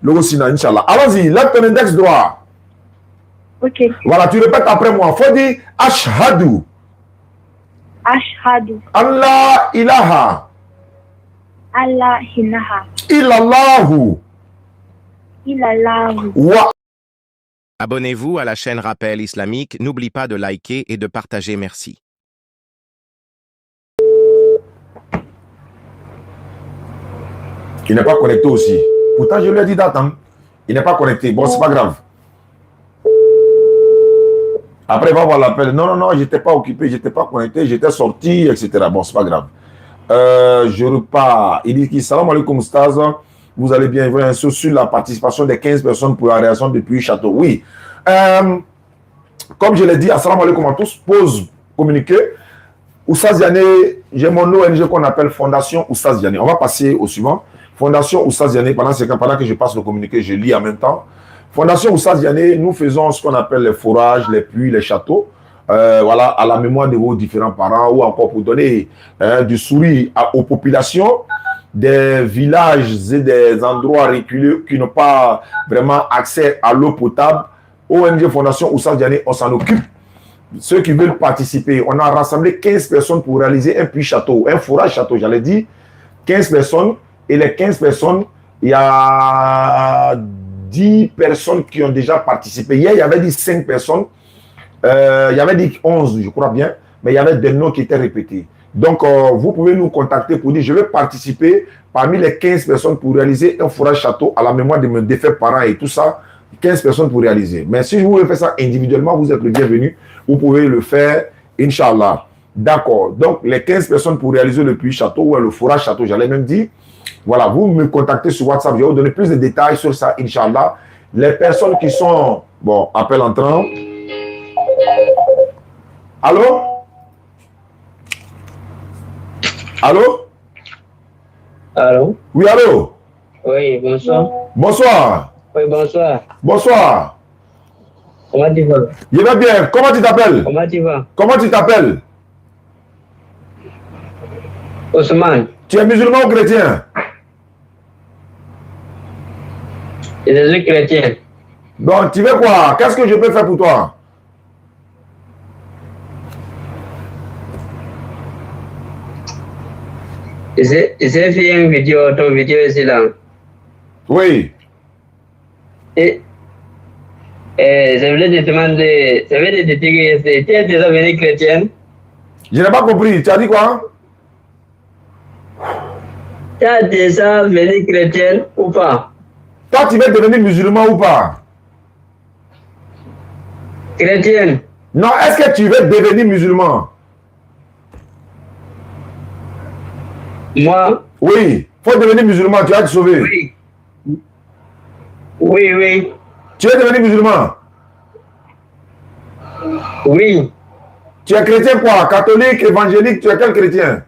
Logo Sina, Inch'Allah. Allons-y, lève ton index droit. Ok. Voilà, tu répètes après moi. Faut dire Ashhadu. Ashhadu. Allah ilaha. Allah ilaha. Illallahu. Illallahu. Wa. Abonnez-vous à la chaîne Rappel Islamique. N'oublie pas de liker et de partager. Merci. Il n'est pas connecté aussi. Pourtant, je lui ai dit d'attendre. Il n'est pas connecté. Bon, c'est pas grave. Après, il va voir l'appel. Non, non, non, je n'étais pas occupé, je n'étais pas connecté, j'étais sorti, etc. Bon, c'est pas grave. Je repars. Il dit salam alaikum, Staz. Vous allez bien voir un sur la participation des 15 personnes pour la réaction depuis Château. Oui. Comme je l'ai dit, assalamu alaikum à tous. Pause communiqué. Oustaz Yané, j'ai mon ONG qu'on appelle Fondation Oustaz Yané. On va passer au suivant. Fondation Oustaz Yané, pendant que je passe le communiqué, je lis en même temps. Fondation Oustaz Yané, nous faisons ce qu'on appelle les forages, les puits, les châteaux. Voilà, à la mémoire de vos différents parents ou encore pour donner du sourire aux populations des villages et des endroits reculés qui n'ont pas vraiment accès à l'eau potable. ONG Fondation Oustaz Yané, on s'en occupe. Ceux qui veulent participer, on a rassemblé 15 personnes pour réaliser un puits château, un forage château, j'allais dire. 15 personnes, et les 15 personnes, il y a 10 personnes qui ont déjà participé. Hier, il y avait dit 5 personnes, il y avait dit 11, je crois bien, mais il y avait des noms qui étaient répétés. Donc, vous pouvez nous contacter pour dire, je vais participer parmi les 15 personnes pour réaliser un forage château à la mémoire de mes défunts parents et tout ça. 15 personnes pour réaliser. Mais si vous voulez faire ça individuellement, vous êtes le bienvenu. Vous pouvez le faire, Inch'Allah. D'accord. Donc, les 15 personnes pour réaliser le puits château ou le forage château, j'allais même dire. Voilà, vous me contactez sur WhatsApp. Je vais vous donner plus de détails sur ça, Inch'Allah. Les personnes qui sont... Bon, appel entrant. Allô? Allô? Allô? Oui, allô? Oui, bonsoir. Bonsoir. Oui, bonsoir. Bonsoir. Comment tu vas? Je vais bien. Comment tu t'appelles? Comment tu vas? Comment tu t'appelles? Ousmane. Tu es musulman ou chrétien? Je suis chrétien. Donc, tu veux quoi? Qu'est-ce que je peux faire pour toi? J'ai fait une vidéo, ton vidéo ici là. Oui. Et je voulais te demander, je voulais te dire que tu es déjà venu chrétien? Je n'ai pas compris. Tu as dit quoi? Tu es déjà venu chrétien ou pas? Toi, tu veux devenir musulman ou pas? Chrétien. Non, est-ce que tu veux devenir musulman? Moi? Oui. Il faut devenir musulman, tu vas te sauver. Oui. Oui, oui. Tu veux devenir musulman? Oui. Tu es chrétien quoi? Catholique, évangélique, tu es quel chrétien?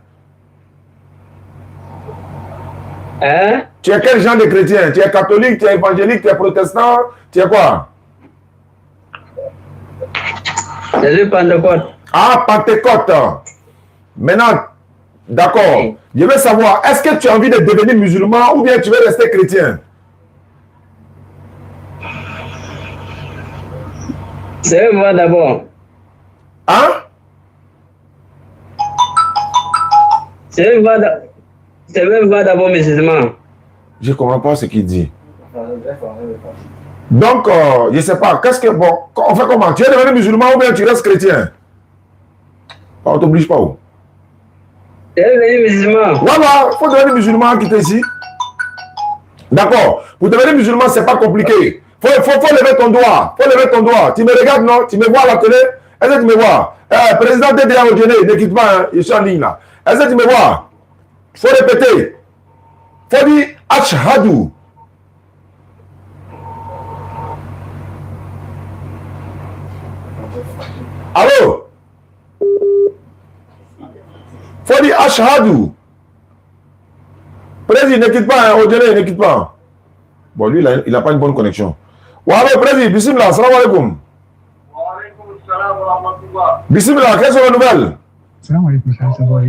Hein? Tu es quel genre de chrétien? Tu es catholique, tu es évangélique, tu es protestant, tu es quoi? Je suis Pentecôte. Ah, Pentecôte. Maintenant, d'accord. Oui. Je veux savoir, est-ce que tu as envie de devenir musulman ou bien tu veux rester chrétien? C'est moi d'abord. Hein? C'est moi d'abord musulman. Je ne comprends pas ce qu'il dit. Donc, je ne sais pas. Qu'est-ce que... Bon, on fait comment? Tu es devenu musulman ou bien tu restes chrétien? On ne t'oblige pas où? Tu es devenu musulman. Voilà, il faut devenir musulman qui est ici. D'accord. Pour devenir musulman, ce n'est pas compliqué. Faut lever ton doigt. Faut lever ton doigt. Tu me regardes, non? Tu me vois à la télé? Est-ce que tu me vois? Président TDA Odjene, ne quitte pas, hein? Je suis en ligne là. Est-ce que tu me vois? Faut répéter. Faut dire Ashhadu. Allô? Faut dire Ashhadu. Président, ne quitte pas, hein? Odjene, ne quitte pas. Bon, lui, il n'a pas une bonne connexion. Voilà, Président, bismillah, salam alaikum. Bismillah, quelles sont les nouvelles? Salam alaikum, ça va.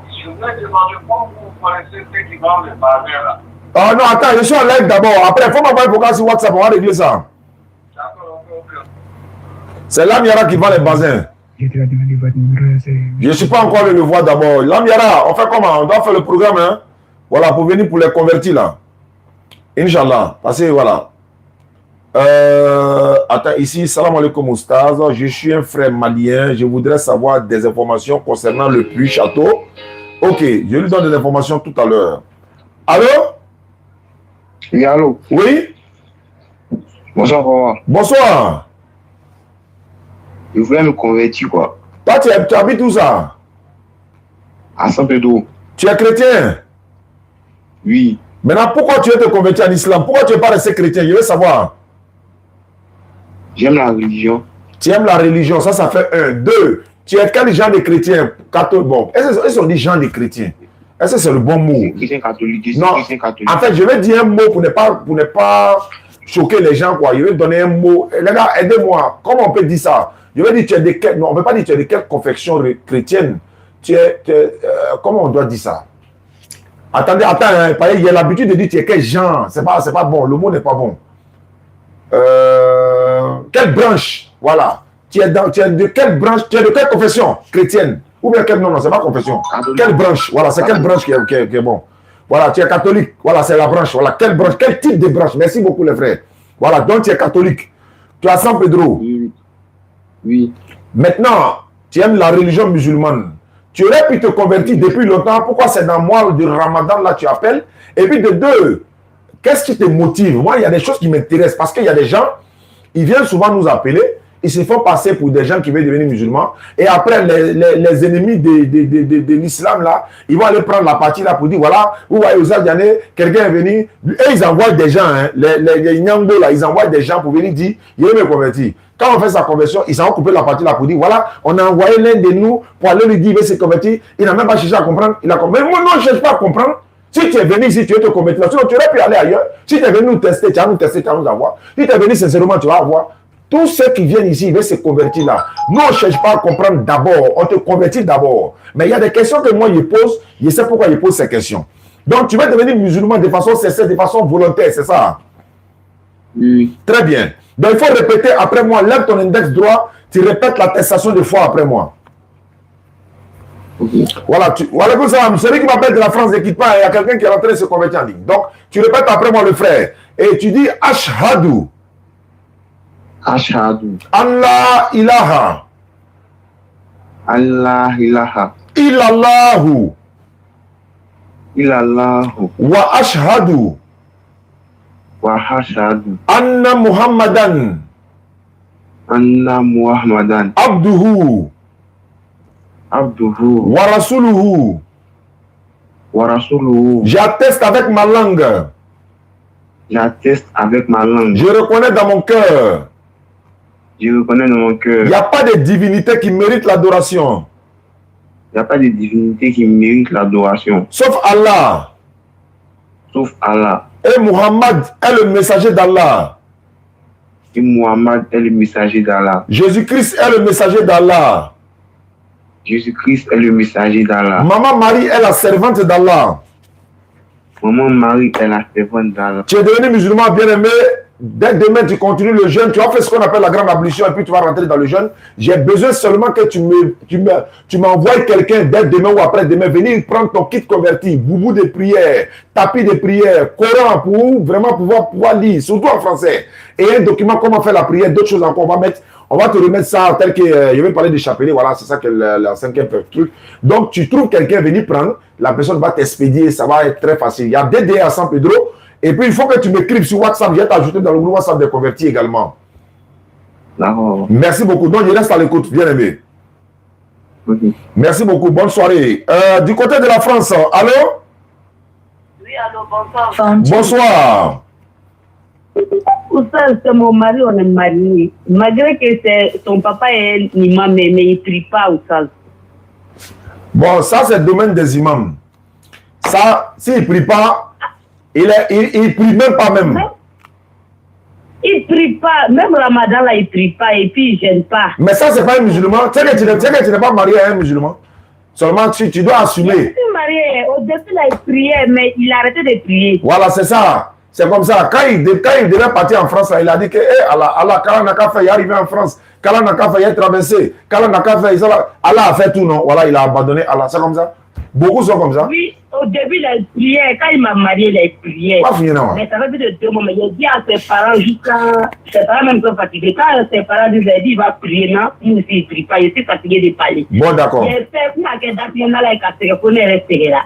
Je voulais demander comment vous connaissez ceux qui vendent les bazins là. Ah non, attends, je suis en live d'abord. Après, il faut m'envoyer un programme sur WhatsApp, on va régler ça. D'accord, ok. C'est Lamiara qui vend les bazins. Je ne suis pas encore allé le voir d'abord. Lamiara, on fait comment? On doit faire le programme, hein? Voilà, pour venir pour les convertir là. Inch'Allah. Parce que voilà. Attends, ici, salam alaikum oustaz. Je suis un frère malien. Je voudrais savoir des informations concernant le puits château. Ok, je lui donne des informations tout à l'heure. Allô? Oui, allô? Oui? Bonsoir, papa. Bonsoir. Je voulais me convertir, quoi. Toi, tu habites où ça? À Saint-Pédro. Tu es chrétien? Oui. Maintenant, pourquoi tu veux te convertir en islam? Pourquoi tu n'es pas resté chrétien? Je veux savoir. J'aime la religion. Tu aimes la religion, ça fait 1. 2. Tu es quel genre de chrétien? Bon, est-ce qu'on dit genre de chrétien? Est-ce que c'est le bon mot? Chrétien catholique. Non. Chrétien catholique. En fait, je vais dire un mot pour ne pas choquer les gens, quoi. Je vais donner un mot. Les gars, aidez-moi. Comment on peut dire ça? Je vais dire, tu es de quelle... Non, on ne peut pas dire tu es de quelle confession chrétienne. Comment on doit dire ça? Attendez, hein, il y a l'habitude de dire tu es quel genre. C'est pas bon. Le mot n'est pas bon. Quelle branche? Voilà. Tu es de quelle branche? Tu es de quelle confession chrétienne? Ou bien quelle... Non, c'est pas confession. Quelle branche? Voilà, c'est quelle branche qui est bon. Voilà, tu es catholique. Voilà, c'est la branche. Voilà, quelle branche? Quel type de branche? Merci beaucoup, les frères. Voilà, donc tu es catholique. Tu es à San Pedro. Oui. Oui. Maintenant, tu aimes la religion musulmane. Tu aurais pu te convertir depuis longtemps. Pourquoi c'est dans le mois du Ramadan, là, tu appelles? Et puis de 2, qu'est-ce qui te motive? Moi, il y a des choses qui m'intéressent parce qu'il y a des gens, ils viennent souvent nous appeler, ils se font passer pour des gens qui veulent devenir musulmans. Et après, les ennemis de l'islam, là, ils vont aller prendre la partie là pour dire, voilà, vous voyez, aux Adiané, quelqu'un est venu, et ils envoient des gens, hein, les Nyangbo, là, ils envoient des gens pour venir dire, il veut me convertir. Quand on fait sa conversion, ils s'en ont coupé la partie là pour dire, voilà, on a envoyé l'un de nous pour aller lui dire, il veut se convertir. Il n'a même pas cherché à comprendre. Il a compris. Mais moi, non, je ne cherche pas à comprendre. Si tu es venu ici, tu veux te convertir. Sinon, tu aurais pu aller ailleurs. Si tu es venu nous tester, tu vas nous tester, tu vas nous avoir. Si tu es venu sincèrement, tu vas avoir. Tous ceux qui viennent ici, ils veulent se convertir là. Nous, on ne cherche pas à comprendre d'abord. On te convertit d'abord. Mais il y a des questions que moi, je pose. Je sais pourquoi je pose ces questions. Donc, tu vas devenir musulman de façon sincère, de façon volontaire, c'est ça? Oui. Très bien. Donc, il faut répéter après moi. Lève ton index droit. Tu répètes l'attestation de foi après moi. Okay. Voilà. Voilà, celui qui m'appelle de la France n'équipe pas. Il y a quelqu'un qui est en train de se convertir en ligne. Donc, tu répètes après moi le frère. Et tu dis Ashhadu. Ashhadu. Allah ilaha. Allah ilaha. Illallahu. Illallahu. Wa ashhadu. Wa ashhadu. Anna Muhammadan. Anna Muhammadan. Abduhu. Abduhu. Wa rasuluhu. Wa rasuluhu. J'atteste avec ma langue. J'atteste avec ma langue. Je reconnais dans mon cœur. Je reconnais dans mon cœur. Il n'y a pas de divinité qui mérite l'adoration. Il n'y a pas de divinité qui mérite l'adoration. Sauf Allah. Sauf Allah. Et Muhammad est le messager d'Allah. Et Muhammad est le messager d'Allah. Jésus-Christ est le messager d'Allah. Jésus-Christ est le messager d'Allah. Maman Marie est la servante d'Allah. Maman Marie est la servante d'Allah. Tu es devenu musulman bien-aimé. Dès demain, tu continues le jeûne. Tu vas faire ce qu'on appelle la grande ablution et puis tu vas rentrer dans le jeûne. J'ai besoin seulement que tu m'envoies quelqu'un dès demain ou après-demain venir prendre ton kit converti, boubou de prière, tapis de prière, Coran pour vraiment pouvoir lire, surtout en français. Et un document comment faire la prière, d'autres choses encore. On va te remettre ça tel que je vais parler de chapelet. Voilà, c'est ça que la 5e truc. Donc, tu trouves quelqu'un venir prendre, la personne va t'expédier, ça va être très facile. Il y a DD à San Pedro. Et puis, il faut que tu m'écrives sur WhatsApp. Je vais t'ajouter dans le groupe WhatsApp des convertis également. D'accord. Merci beaucoup. Donc, je reste à l'écoute. Bien aimé. Okay. Merci beaucoup. Bonne soirée. Du côté de la France, allô? Oui, allô, bonsoir. Bonsoir. Oustaz, c'est mon mari, on est mariés. Malgré que son papa est imam, mais il ne prie pas, Oustaz. Bon, ça, c'est le domaine des imams. Ça, s'il ne prie pas, il prie même pas même. Il ne prie pas. Même Ramadan, là, il ne prie pas et puis il ne gêne pas. Mais ça, c'est pas un musulman. Tu sais que tu n'es pas marié à un musulman. Seulement, tu dois assumer. Je suis marié. Au début, il priait, mais il a arrêté de prier. Voilà, c'est ça. C'est comme ça. Quand il devait partir en France, là, il a dit que Allah, Kala n'a qu'à faire, il est arrivé en France. Kala n'a qu'à faire, il est traversé. Kala n'a qu'à faire, Allah a fait tout, non? Voilà, il a abandonné Allah. C'est comme ça. Beaucoup sont comme ça. Oui, au début, il priait. Quand il m'a marié, il priait. Pas fini, non? Mais ça fait plus de 2 mois. Mais il a dit à ses parents, jusqu'à. Ses parents même sont fatigués. Quand ses parents lui ont dit, il va prier, non? Il ne prie pas. Il est fatigué de parler. Bon, d'accord. Il fait une enquête d'action, là, il est resté là.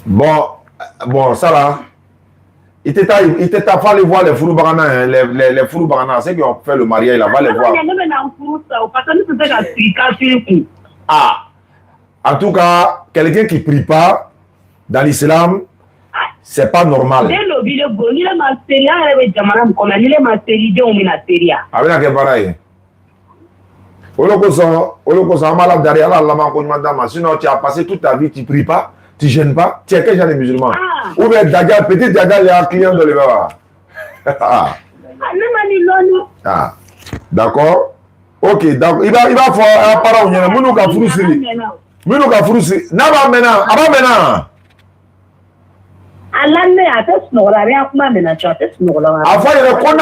Bon, ça là. Il t'a fallu voir les Fouroubarana, hein, les Fouroubarana, ceux qui ont fait le mariage, là, va les voir. Ah, en tout cas, quelqu'un qui ne prie pas dans l'islam, c'est pas normal. Avec la pareil. Sinon, tu as passé toute ta vie, tu ne pries pas, tu ne gênes pas, tu es quel genre de musulman? Ou bien Dagal, petit Dagal, il y a un client de l'Éva. Ah, d'accord. Ok, donc il va faire un parent. Nous avons frustré. Nous avons frustré. N'aba maintenant, avant maintenant. Avant, il y a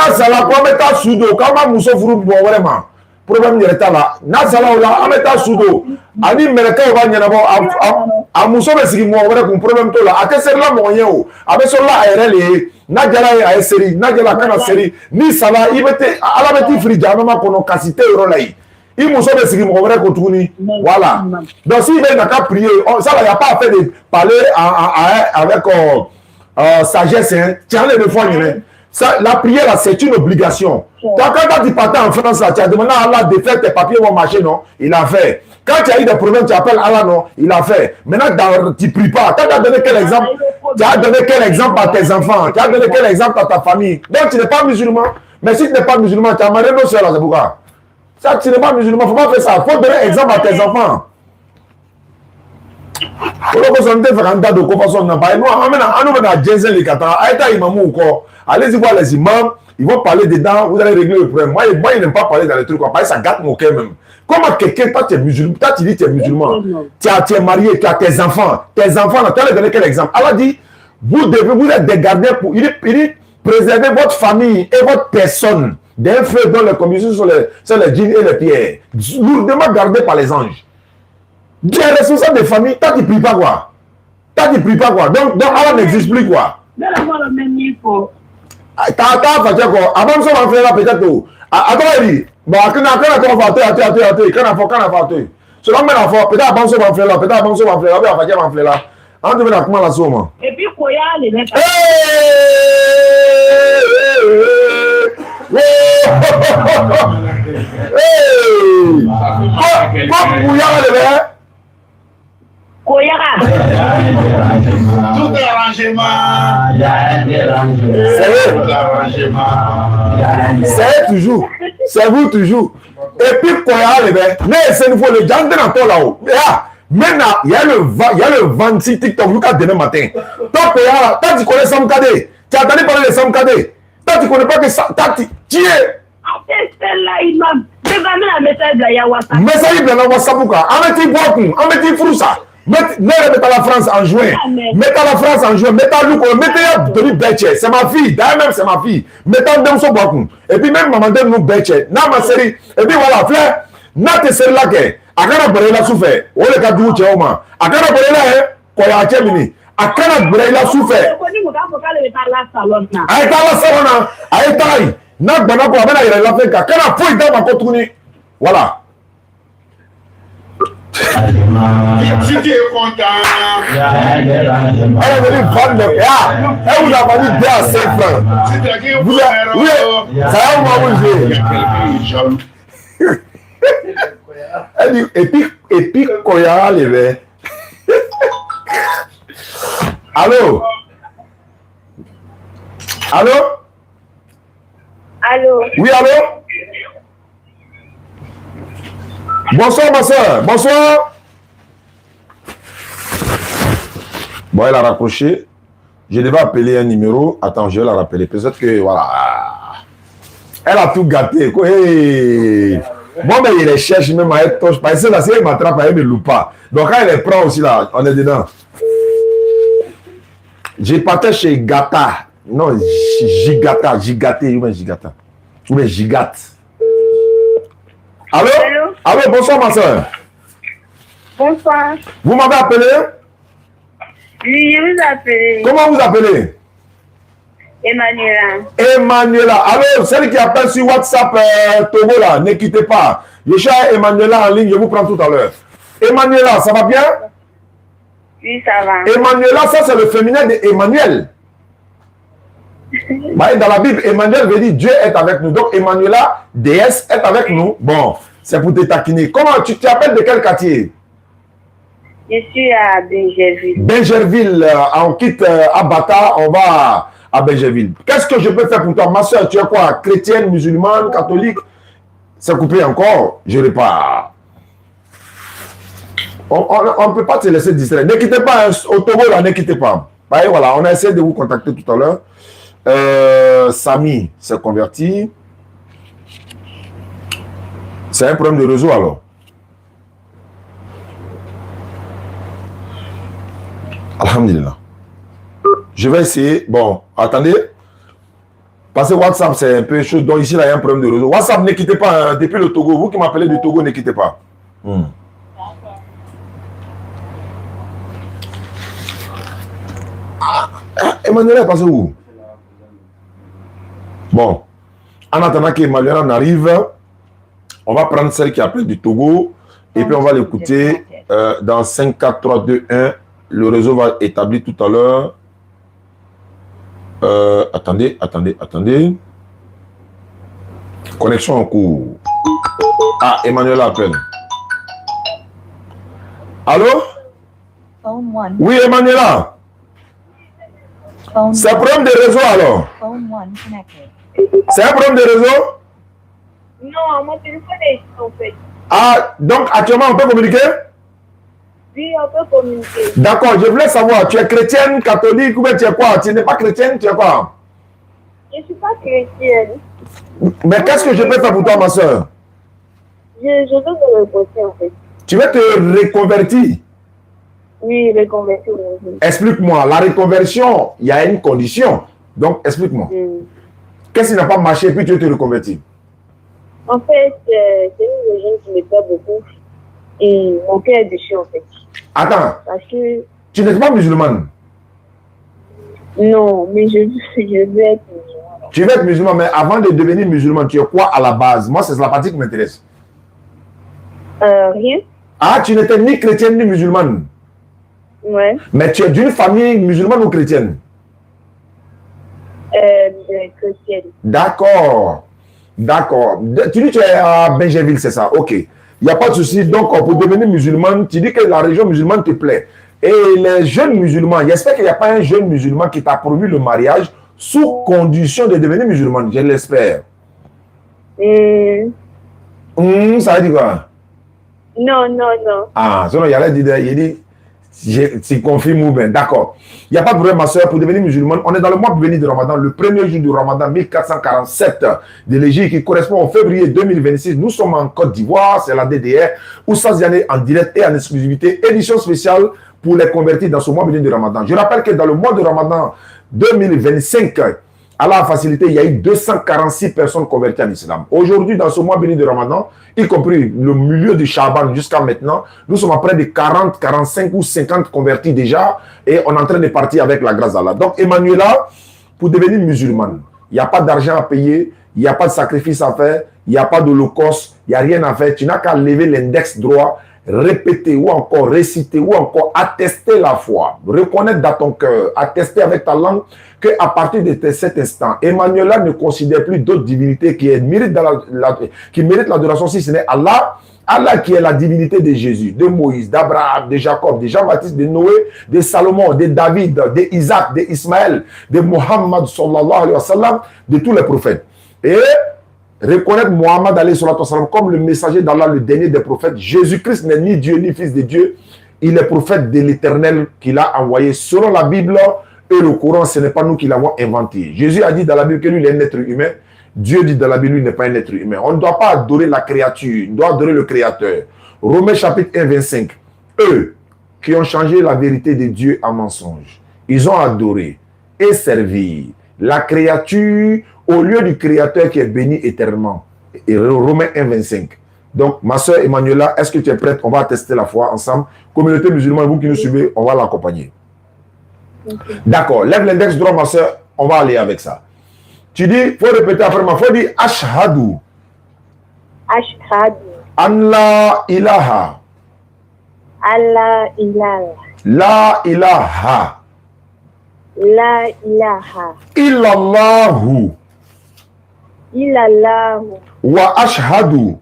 un sala, quand on met sudo, quand on mousse furu, vraiment. Problème de l'état là. Na sala là, on met sudo. Ani mereka va n'y avoir a mousse mais si moi on a un problème tout là. A que c'est là moyen ou. Avec cela ARL na jala a série, na jala kana série. Ni sala, il mettait à la petite frida, même qu'on a cassité eurolaï. Il mousse mais si moi on va continuer. Voilà. Donc si il n'a qu'à prier, ça là il y a pas à faire de parler avec sagesse, hein. Tiens les fois, ça, la prière là, c'est une obligation. Quand tu partais en France là, tu as demandé à Allah de faire tes papiers vont marcher, non? Il a fait. Quand tu as eu des problèmes, tu appelles Allah, non? Il a fait. Maintenant, tu ne pries pas. Tu as donné quel exemple? Tu as donné quel exemple à tes enfants? Tu as donné quel exemple à ta famille? Donc tu n'es pas musulman. Mais si tu n'es pas musulman, tu as marié nos soeurs là, c'est pourquoi? Ça, tu n'es pas musulman, il ne faut pas faire ça. Il faut donner exemple à tes enfants. Allez-y voir les imams, ils vont parler dedans, vous allez régler le problème. Moi, ils n'aiment pas parler dans les trucs, parce que ça gâte mon cœur même. Comment quelqu'un, toi tu es musulman, toi tu dis tu es musulman, tu es marié, tu as tes enfants, tu as donné quel exemple? Allah dit, vous êtes des gardiens pour, il dit, préserver votre famille et votre personne d'un feu dans les commissions sur les djinns et les pierres, lourdement gardés par les anges. Tu es responsable des familles, toi tu ne pries pas quoi? Toi tu ne pries pas quoi? Donc Allah n'existe plus quoi? Avant ça on va faire là peut-être. Attends, il dit, bon, quand on va faire, selon moi, peut-être avant ça on va faire là, peut-être avant ça on va faire là, on va faire là. On devait comment la somme. Et puis, quoi, les mecs. Tout est arrangement. C'est toujours. C'est vous toujours. Et puis, quoi, mais c'est une fois le gens dans ton là-haut. Maintenant, il y a le 26 TikTok Lucas demain matin. Toi, tu connais Sam Kadé. Tu as entendu parler de Sam Kadé. Toi, tu connais pas que ça. Tu es. Message de WhatsApp ou quoi? Mettez beaucoup, mettez Froussa. Mettez la France en juin. Mettez la France en juin. Mettez Louko. Mettez Denis Betche. C'est ma fille. D'ailleurs, même c'est ma fille. Mettez Demso Boakou. Et puis même maman de nous Betche. Na ma série. Et puis voilà, frère. Na te série là que. Akana Borela souffert. Ou le cas du Tchéoma. Akana Borela, quoi y'a Tchémini. Akana Borela souffert. Aïe, la salon. Aïe, taille. Na bana pour amener la fête. Akana fouille dans ma cotouni. Voilà. Si tu es content, Elle est venue vendre le gars. Elle vous a vendu 2 à 5 francs. Vous oui, ça va vous manger. Elle dit, et puis, Koya levé. Allô? Allô? Allô? Oui, allô? Bonsoir, ma soeur. Bonsoir. Bon, elle a raccroché. Je devais appeler un numéro. Attends, je vais la rappeler. Peut-être que, voilà. Elle a tout gâté. Hey. Moi, mais il les cherche même à être toche. Parce que là, si il m'attrape, il me loupe pas. Donc, quand il les prend aussi, là, on est dedans. J'ai parté chez Gata. Non, Gigata. Ou bien Gigata. Ou bien Gigate. Allô? Allô? Allô, bonsoir, ma soeur. Bonsoir. Vous m'avez appelé? Oui, je vous appelle Comment vous appelez? Emmanuela. Emmanuela. Alors, celle qui appelle sur WhatsApp Togo, là, ne quittez pas. Je cherche Emmanuela en ligne, je vous prends tout à l'heure. Emmanuela, ça va bien? Oui, ça va. Emmanuela, ça c'est le féminin de Emmanuel. Bah, dans la Bible, Emmanuel veut dire Dieu est avec nous. Donc, Emmanuela, déesse, est avec nous. Bon, c'est pour te taquiner. Comment tu t'appelles de quel quartier? Je suis à Benjerville. Benjerville, on quitte Abata, on va à Benjerville. Qu'est-ce que je peux faire pour toi? Ma soeur, tu es quoi? Chrétienne, musulmane, catholique? C'est coupé encore? Je n'ai pas. On ne peut pas te laisser distraire. Ne quittez pas, au Togo, là, ne quittez pas. Bah, voilà, on a essayé de vous contacter tout à l'heure. Samy s'est converti. C'est un problème de réseau alors. Alhamdulillah. Je vais essayer. Bon, attendez. Parce que WhatsApp, c'est un peu chaud. Donc ici, là, il y a un problème de réseau. WhatsApp, ne quittez pas. Hein. Depuis le Togo, vous qui m'appelez du Togo, ne quittez pas. Emmanuel est passé où? Bon. En attendant qu'Emmanuel en arrive, on va prendre celle qui appelle du Togo et puis on va l'écouter dans 5, 4, 3, 2, 1. Le réseau va établir tout à l'heure. Attendez. Connexion en cours. Ah, Emmanuel appelle. Allô? Oui, Emmanuela. C'est un problème de réseau alors? C'est un problème de réseau? Non, mon téléphone est en fait. Ah, donc actuellement on peut communiquer? Oui, on peut communiquer. D'accord, je voulais savoir, tu es chrétienne, catholique ou bien tu es quoi? Tu n'es pas chrétienne, tu es quoi? Je ne suis pas chrétienne. Mais qu'est-ce que je peux faire pour toi, ma soeur? Je veux me reposer en fait. Tu veux te reconvertir? Oui, reconvertir. Explique-moi, la reconversion, il y a une condition. Donc, explique-moi. Qu'est-ce qui n'a pas marché et puis tu veux te reconvertir? En fait, c'est une religion qui me plaît beaucoup. Et mon cœur est déchiré en fait. Attends, Parce que... tu n'es pas musulmane? Non, mais je veux être musulmane. Tu veux être musulman, mais avant de devenir musulman, tu es quoi à la base? Moi, c'est la partie qui m'intéresse. Rien. Ah, tu n'étais ni chrétienne ni musulmane? Ouais. Mais tu es d'une famille musulmane ou chrétienne? Chrétienne. D'accord. D'accord. Tu dis que tu es à Benjerville, c'est ça? Ok. Il n'y a pas de souci. Donc, pour devenir musulman, tu dis que la région musulmane te plaît. Et les jeunes musulmans, j'espère qu'il n'y a pas un jeune musulman qui t'a promu le mariage sous condition de devenir musulman. Je l'espère. Ça veut dire quoi? Non. Ah, sinon, il dit, tu confirmes ou bien. D'accord. Il n'y a pas de problème, ma soeur, pour devenir musulmane. On est dans le mois béni de Ramadan, le premier jour du Ramadan 1447 de l'Égypte qui correspond au février 2026. Nous sommes en Côte d'Ivoire, c'est la DDR, Oustaz Diané en direct et en exclusivité. Édition spéciale pour les convertis dans ce mois béni de Ramadan. Je rappelle que dans le mois de Ramadan 2025, Allah a facilité, il y a eu 246 personnes converties en islam. Aujourd'hui, dans ce mois béni de Ramadan, y compris le milieu du Shaban jusqu'à maintenant, nous sommes à près de 40, 45 ou 50 convertis déjà et on est en train de partir avec la grâce d'Allah. Donc, Emmanuela, pour devenir musulmane, il n'y a pas d'argent à payer, il n'y a pas de sacrifice à faire, il n'y a pas d'holocauste, il n'y a rien à faire. Tu n'as qu'à lever l'index droit, répéter ou encore réciter ou encore attester la foi, reconnaître dans ton cœur, attester avec ta langue qu'à partir de cet instant, Emmanuela ne considère plus d'autres divinités qui méritent l'adoration si ce n'est Allah. Allah qui est la divinité de Jésus, de Moïse, d'Abraham, de Jacob, de Jean-Baptiste, de Noé, de Salomon, de David, de Isaac, de Ismaël, de Mohammed sallallahu alayhi wa sallam, de tous les prophètes. Et reconnaître Mohammed alayhi wa sallam comme le messager d'Allah, le dernier des prophètes. Jésus-Christ n'est ni Dieu ni fils de Dieu. Il est prophète de l'Éternel qu'il a envoyé selon la Bible et le Coran. Ce n'est pas nous qui l'avons inventé. Jésus a dit dans la Bible que lui, il est un être humain Dieu dit dans la Bible, lui n'est pas un être humain. On ne doit pas adorer la créature, on doit adorer le Créateur. Romains chapitre 1, 25. Eux qui ont changé la vérité de Dieu en mensonge, ils ont adoré et servi la créature au lieu du Créateur qui est béni éternellement. Et Romains 1, 25. Donc, ma soeur Emmanuela, est-ce que tu es prête? On va tester la foi ensemble. Communauté musulmane, vous qui nous suivez, on va l'accompagner. Okay. D'accord. Lève l'index droit, ma soeur. On va aller avec ça. Tu dis, il faut répéter après moi. Il faut dire Ashhadu. Ashhadu. Allah ilaha. Allah ilaha. La ilaha. La ilaha. Illallahu. Illallahu. Wa ashhadu.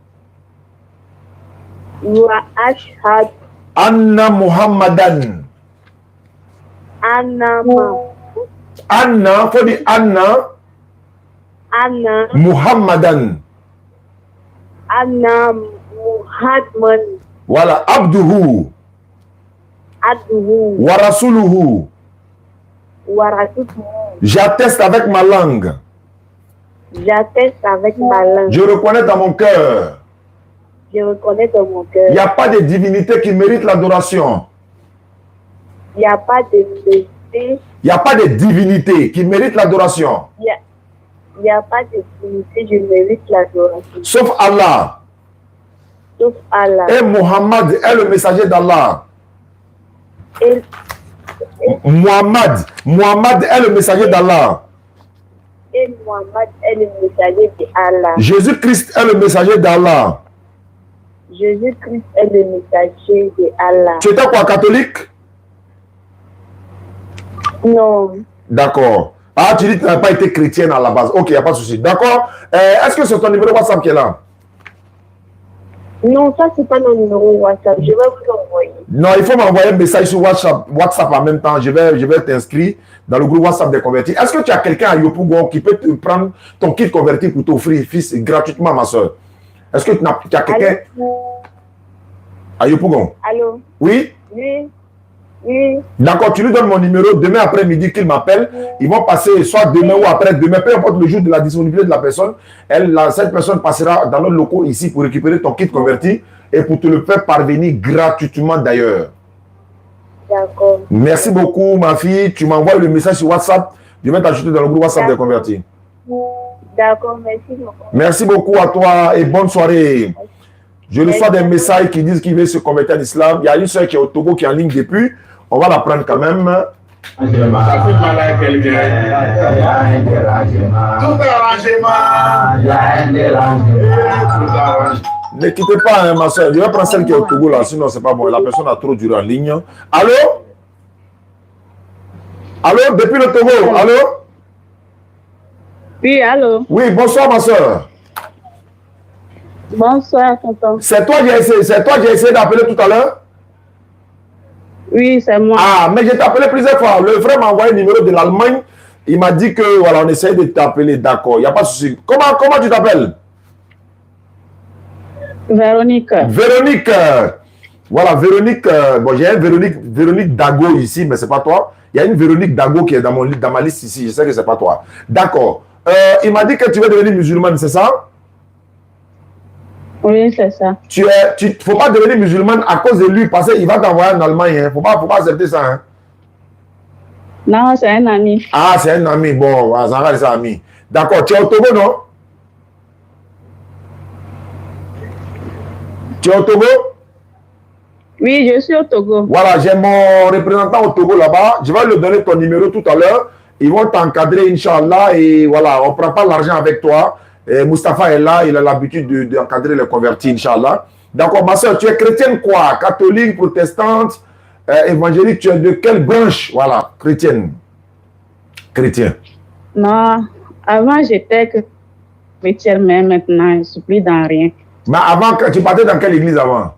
Wa ashhadu. Anna Muhammadan. Anna. Anna, faut dire Anna. Anna. Muhammadan. Anna Muhammad. Voilà, Abduhu. Abduhu. Wa rasuluhu. Wa rasuluhu. J'atteste avec ma langue. J'atteste avec ma langue. Je reconnais dans mon cœur. Je reconnais dans mon cœur. Il n'y a pas de divinité qui mérite l'adoration. Il n'y a pas de divinité. Il n'y a pas de divinité qui mérite l'adoration. Il n'y a pas de divinité qui mérite l'adoration. Sauf Allah. Sauf Allah. Et Muhammad est le messager d'Allah. Muhammad est le messager d'Allah. Et Muhammad est le messager d'Allah. Jésus-Christ est le messager d'Allah. Jésus-Christ est le messager d'Allah. Tu étais quoi, catholique? Non. D'accord. Ah, tu dis que tu n'as pas été chrétienne à la base. Ok, il n'y a pas de souci. D'accord. Est-ce que c'est ton numéro WhatsApp qui est là? Non, ça, c'est pas mon numéro WhatsApp. Je vais vous l'envoyer. Non, il faut m'envoyer un message sur WhatsApp en même temps. Je vais t'inscrire dans le groupe WhatsApp des convertis. Est-ce que tu as quelqu'un à Yopougon qui peut te prendre ton kit converti pour t'offrir, fils, gratuitement, ma soeur? Est-ce que tu as quelqu'un à Yopougon? Allô? Oui? Oui. Oui. D'accord, tu lui donnes mon numéro. Demain après-midi qu'il m'appelle. Ils vont passer soit demain ou après-demain, peu importe le jour de la disponibilité de la personne. Cette personne passera dans nos locaux ici pour récupérer ton kit converti et pour te le faire parvenir gratuitement d'ailleurs. D'accord. Merci beaucoup, ma fille. Tu m'envoies le message sur WhatsApp. Je vais t'ajouter dans le groupe WhatsApp des convertis. D'accord, merci beaucoup. Merci beaucoup à toi et bonne soirée. Je reçois des messages qui disent qu'il veut se convertir à l'islam. Il y a une soeur qui est au Togo qui est en ligne depuis. On va la prendre quand même. Ne quittez pas, hein, ma soeur. Je vais prendre celle qui est au Togo là, sinon c'est pas bon. La personne a trop duré en ligne. Allô? Allô? Depuis le Togo? Allô? Oui, allô? Oui, bonsoir ma soeur. Bonsoir, tonton. C'est toi qui as essayé d'appeler tout à l'heure? Oui, c'est moi. Ah, mais je t'ai appelé plusieurs fois. Le frère m'a envoyé le numéro de l'Allemagne. Il m'a dit que, voilà, on essaye de t'appeler. D'accord, il n'y a pas de souci. Comment tu t'appelles? Véronique. Véronique. Voilà, Véronique. Bon, j'ai une Véronique Dago ici, mais ce n'est pas toi. Il y a une Véronique Dago qui est dans ma liste ici. Je sais que ce n'est pas toi. D'accord. Il m'a dit que tu veux devenir musulmane, c'est ça? Oui, c'est ça. Il ne faut pas devenir musulmane à cause de lui, parce qu'il va t'envoyer en Allemagne. Il ne faut pas accepter ça. Hein. Non, c'est un ami. Ah, c'est un ami. Bon, ça va, c'est un ami. D'accord. Tu es au Togo, non? Tu es au Togo? Oui, je suis au Togo. Voilà, j'ai mon représentant au Togo là-bas. Je vais lui donner ton numéro tout à l'heure. Ils vont t'encadrer, Inch'Allah. Et voilà, on ne prend pas l'argent avec toi. Et Mustapha est là, il a l'habitude d'encadrer les convertis, Inch'Allah. D'accord, ma soeur, tu es chrétienne quoi? Catholique, protestante, évangélique, tu es de quelle branche? Voilà, chrétienne. Chrétien. Non, avant j'étais chrétienne, mais maintenant je ne suis plus dans rien. Mais avant, tu partais dans quelle église avant?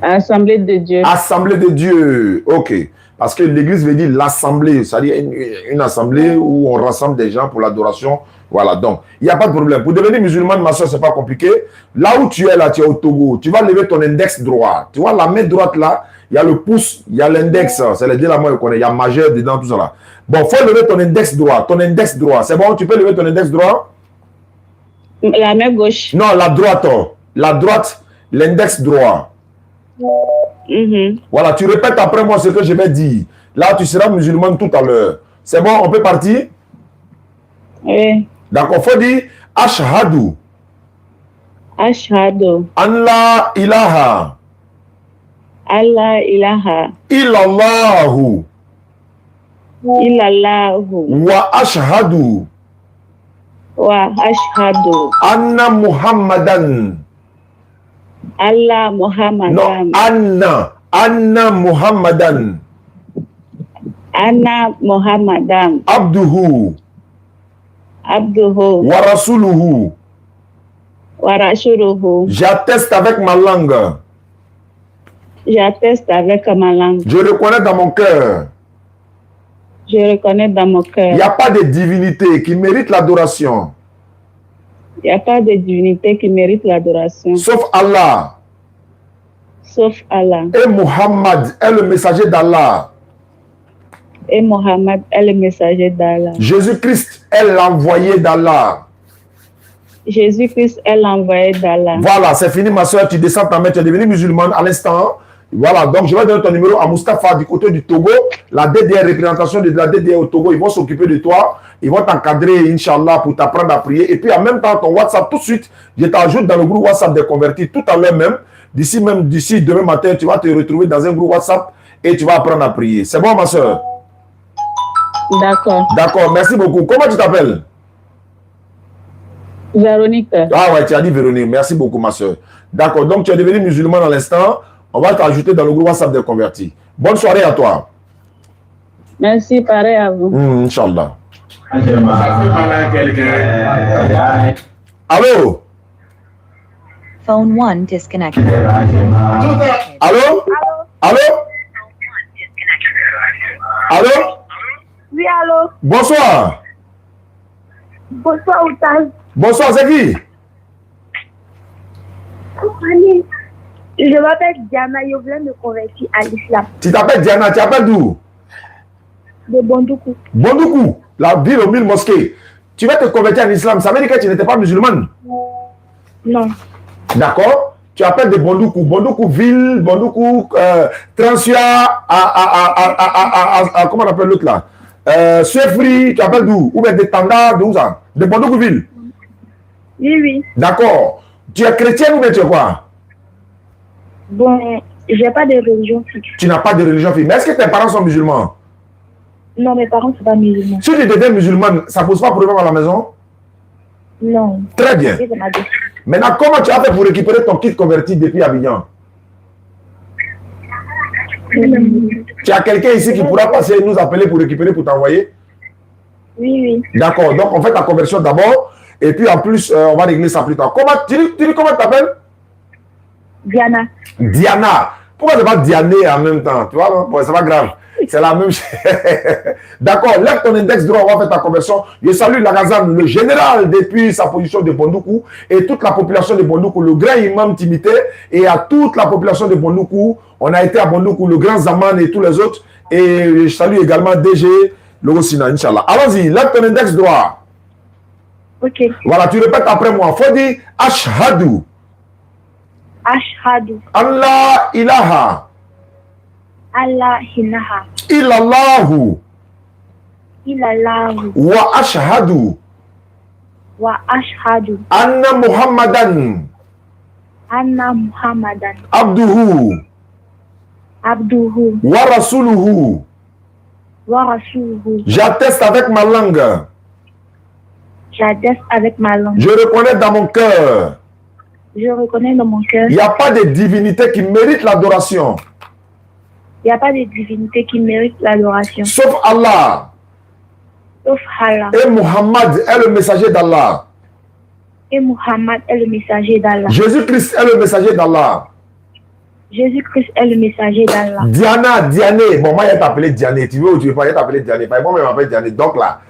Assemblée de Dieu. Assemblée de Dieu, ok. Parce que l'église veut dire l'assemblée, c'est-à-dire une assemblée où on rassemble des gens pour l'adoration. Voilà, donc, il n'y a pas de problème. Pour devenir musulmane, ma soeur, ce n'est pas compliqué. Là où tu es, là, tu es au Togo. Tu vas lever ton index droit. Tu vois, la main droite, là, Il y a le pouce, il y a l'index. C'est les deux là, moi, je connais. Il y a majeur dedans, tout ça là. Bon, il faut lever ton index droit. Ton index droit. C'est bon, tu peux lever ton index droit? La main gauche. Non, la droite. La droite, l'index droit. Voilà, tu répètes après moi ce que je vais dire. Là, tu seras musulman tout à l'heure. C'est bon, on peut partir? Oui. D'accord, il faut dire Ashhadu. Ashhadu. Allah ilaha. Allah ilaha. Illallahu. Illallahu. Wa ashhadu. Wa ashhadu. Anna Muhammadan. Allah Non, Muhammadan. Anna Muhammadan. Anna Muhammadan. Abduhu. Abduhu. Wa rasuluhu. Wa rasuluhu. J'atteste avec ma langue. J'atteste avec ma langue. Je reconnais dans mon cœur. Je reconnais dans mon Il cœur. n'y a pas de divinité qui mérite l'adoration. Il n'y a pas de divinité qui mérite l'adoration. Sauf Allah. Sauf Allah. Et Muhammad est le messager d'Allah. Et Mohammed est le messager d'Allah. Jésus-Christ est l'envoyé d'Allah. Jésus-Christ est l'envoyé d'Allah. Voilà, c'est fini ma soeur, tu descends ta main, tu es devenue musulmane à l'instant. Voilà, donc je vais donner ton numéro à Mustapha du côté du Togo. La DDR, représentation de la DDR au Togo, ils vont s'occuper de toi. Ils vont t'encadrer, Inch'Allah, pour t'apprendre à prier. Et puis en même temps, ton WhatsApp, tout de suite, je t'ajoute dans le groupe WhatsApp des convertis tout à l'heure même. D'ici demain matin, tu vas te retrouver dans un groupe WhatsApp et tu vas apprendre à prier. C'est bon ma soeur? D'accord. D'accord, merci beaucoup. Comment tu t'appelles? Véronique. Ah ouais, tu as dit Véronique. Merci beaucoup, ma soeur. D'accord, donc tu es devenu musulman à l'instant. On va t'ajouter dans le groupe WhatsApp des convertis. Bonne soirée à toi. Merci, pareil à vous. Inch'Allah. Allô? Phone 1 disconnected. Allô? Allô? Allô? Oui, allô? Bonsoir. Bonsoir, Outaz. Bonsoir, c'est qui? Je m'appelle Diana, je voulais me convertir à l'islam. Tu t'appelles Diana, tu t'appelles d'où? De Bondoukou. Bondoukou, la ville aux 1000 mosquées. Tu vas te convertir en islam, ça veut dire que tu n'étais pas musulmane? Non. D'accord? Tu appelles de Bondoukou, Bondoukou ville, Bondoukou, Transia, comment on appelle l'autre là? Suefri, tu appelles d'où? Ou bien de Tanda, d'où ça? De Bondoukou ville? Oui, oui. D'accord. Tu es chrétienne ou bien tu es quoi? Bon, j'ai pas de religion fixe. Tu n'as pas de religion fixe. Mais est-ce que tes parents sont musulmans? Non, mes parents ne sont pas musulmans. Si tu deviens musulmane, ça ne pose pas de problème à la maison? Non. Très bien. C'est ma décision. Maintenant, comment tu as fait pour récupérer ton kit converti depuis Abidjan? Tu as quelqu'un ici qui pourra passer et nous appeler pour récupérer, pour t'envoyer? Oui, oui. D'accord. Donc, on fait ta conversion d'abord. Et puis, en plus, on va régler ça plus tard. Comment tu dis comment tu t'appelles? Diana. Diana. Pourquoi c'est pas Diané en même temps? Tu vois, non? Bon, c'est pas grave. C'est la même chose. D'accord. Lève ton index droit, on va faire ta conversion. Je salue Lagazan, le général, depuis sa position de Bondoukou, et toute la population de Bondoukou, le grand imam Timité, et à toute la population de Bondoukou. On a été à Bondoukou, le grand Zaman et tous les autres. Et je salue également DG Logosina, Inch'Allah. Allons-y, lève ton index droit. Ok. Voilà, tu répètes après moi. Faut dire Ashhadu. Ashhadu. Allah ilaha. Allah ilaha. Illallahu. Illallahu. Wa ashhadu. Wa ashhadu. Anna Muhammadan. Anna Muhammadan. Abduhu. Abduhu. Wa rasuluhu. Wa rasuluhu. J'atteste avec ma langue. J'adresse avec ma langue. Je reconnais dans mon cœur. Je reconnais dans mon cœur. Il n'y a pas de divinité qui mérite l'adoration. Il n'y a pas de divinité qui mérite l'adoration. Sauf Allah. Sauf Allah. Et Muhammad est le messager d'Allah. Et Muhammad est le messager d'Allah. Jésus-Christ est le messager d'Allah. Jésus-Christ est le messager d'Allah. Diana, Diané. Bon, moi, il t'appelé Diané. Tu veux ou tu veux pas, il t'appelé Diané. Moi, je m'appelle Diané. Donc là,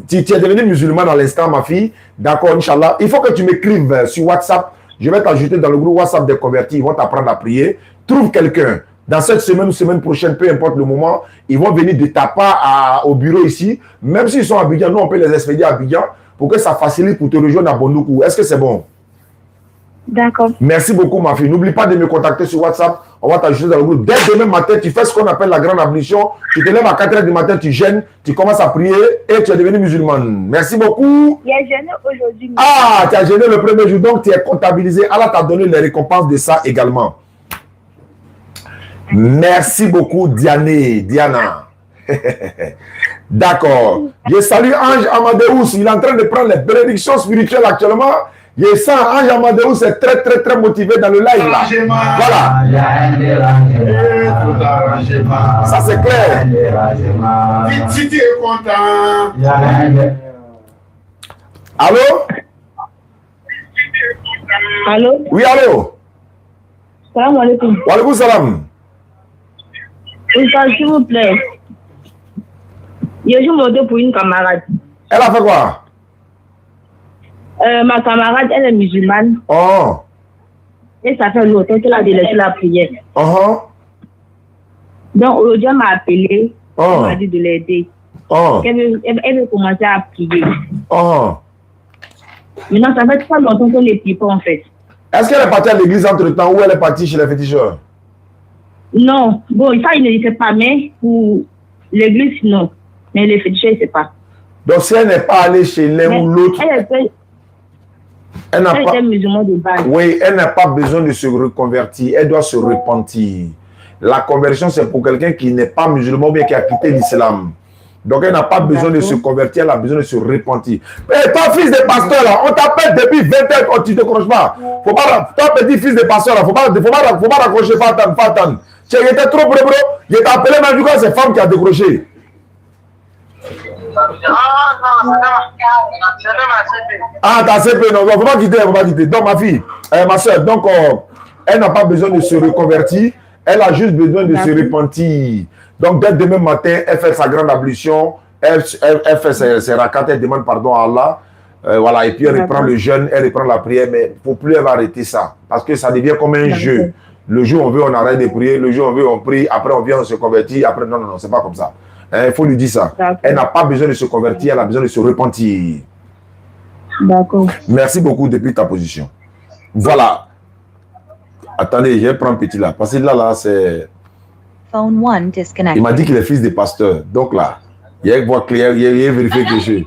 tu es devenue musulmane à l'instant, ma fille. D'accord, Inch'Allah. Il faut que tu m'écrives sur WhatsApp. Je vais t'ajouter dans le groupe WhatsApp des convertis. Ils vont t'apprendre à prier. Trouve quelqu'un. dans cette semaine ou semaine prochaine, peu importe le moment, ils vont venir de ta part au bureau ici. Même s'ils sont à Abidjan, nous, on peut les expédier à Abidjan pour que ça facilite pour te rejoindre à Bondoukou. Est-ce que c'est bon? D'accord. Merci beaucoup, ma fille. N'oublie pas de me contacter sur WhatsApp. On va t'ajouter dans le groupe. Dès demain matin, tu fais ce qu'on appelle la grande ablution. Tu te lèves à 4 h du matin, tu gênes, tu commences à prier et tu es devenu musulmane. Merci beaucoup. Il y a jeûné aujourd'hui. Ah, tu as gêné le premier jour, donc tu es comptabilisé. Allah t'a donné les récompenses de ça également. Merci beaucoup, Diana. D'accord. Je salue Ange Amadeus. Il est en train de prendre les bénédictions spirituelles actuellement. Je sens Ange Amadeus est très, très, très motivé dans le live là. Voilà. Ça, c'est clair. Si tu es content. Allô? Allô? Oui, allô? Salam alaikum. Wa alaikum salam. S'il vous plaît. Je joue mon dos pour une camarade. Elle a fait quoi? Ma camarade, elle est musulmane. Oh. Et ça fait longtemps qu'elle a délaissé la prière. Donc aujourd'hui, elle m'a appelé. Elle m'a dit de l'aider. Elle veut commencer à prier. Maintenant, ça fait pas longtemps qu'on ne prie pas en fait. Est-ce qu'elle est partie à l'église entre-temps ou elle est partie chez les féticheurs? Non. Bon, ça, il ne sait pas, mais pour l'église, non. Mais les féticheurs, il ne sait pas. Donc, si elle n'est pas allée chez l'un ou l'autre, elle était musulmane de base. Oui, elle n'a pas besoin de se reconvertir. Elle doit se repentir. La conversion, c'est pour quelqu'un qui n'est pas musulman ou bien qui a quitté l'islam. Donc, elle n'a pas besoin de se convertir, elle a besoin de se repentir. Mais toi, fils de pasteur, là, on t'appelle depuis 20 ans quand tu ne décroches pas. Faut pas. Toi, petit fils de pasteur, là, faut pas raccrocher, Fatan. Tu étais trop bro. Il t'a appelé même du coup, c'est femme qui a décroché. Ah, t'as CP, non, faut pas quitter, Donc, ma fille, ma soeur, donc, elle n'a pas besoin de se reconvertir, elle a juste besoin de se repentir. Donc, dès demain matin, elle fait sa grande ablution, elle fait ses rakats, elle demande pardon à Allah, voilà, et puis elle reprend le jeûne, elle reprend la prière, mais il ne faut plus elle va arrêter ça, parce que ça devient comme un jeu. Le jour où on veut, on arrête de prier, le jour où on veut, on prie, après on vient, on se convertit, après, non, c'est pas comme ça. Il faut lui dire ça. Elle n'a pas besoin de se convertir, elle a besoin de se repentir. D'accord. Merci beaucoup depuis ta position. Voilà. Attendez, je vais prendre petit là. Parce que là, c'est... Phone 1 disconnected. Il m'a dit qu'il est fils de pasteur. Donc là, il y a une voix claire, il y a vérifié quelque chose.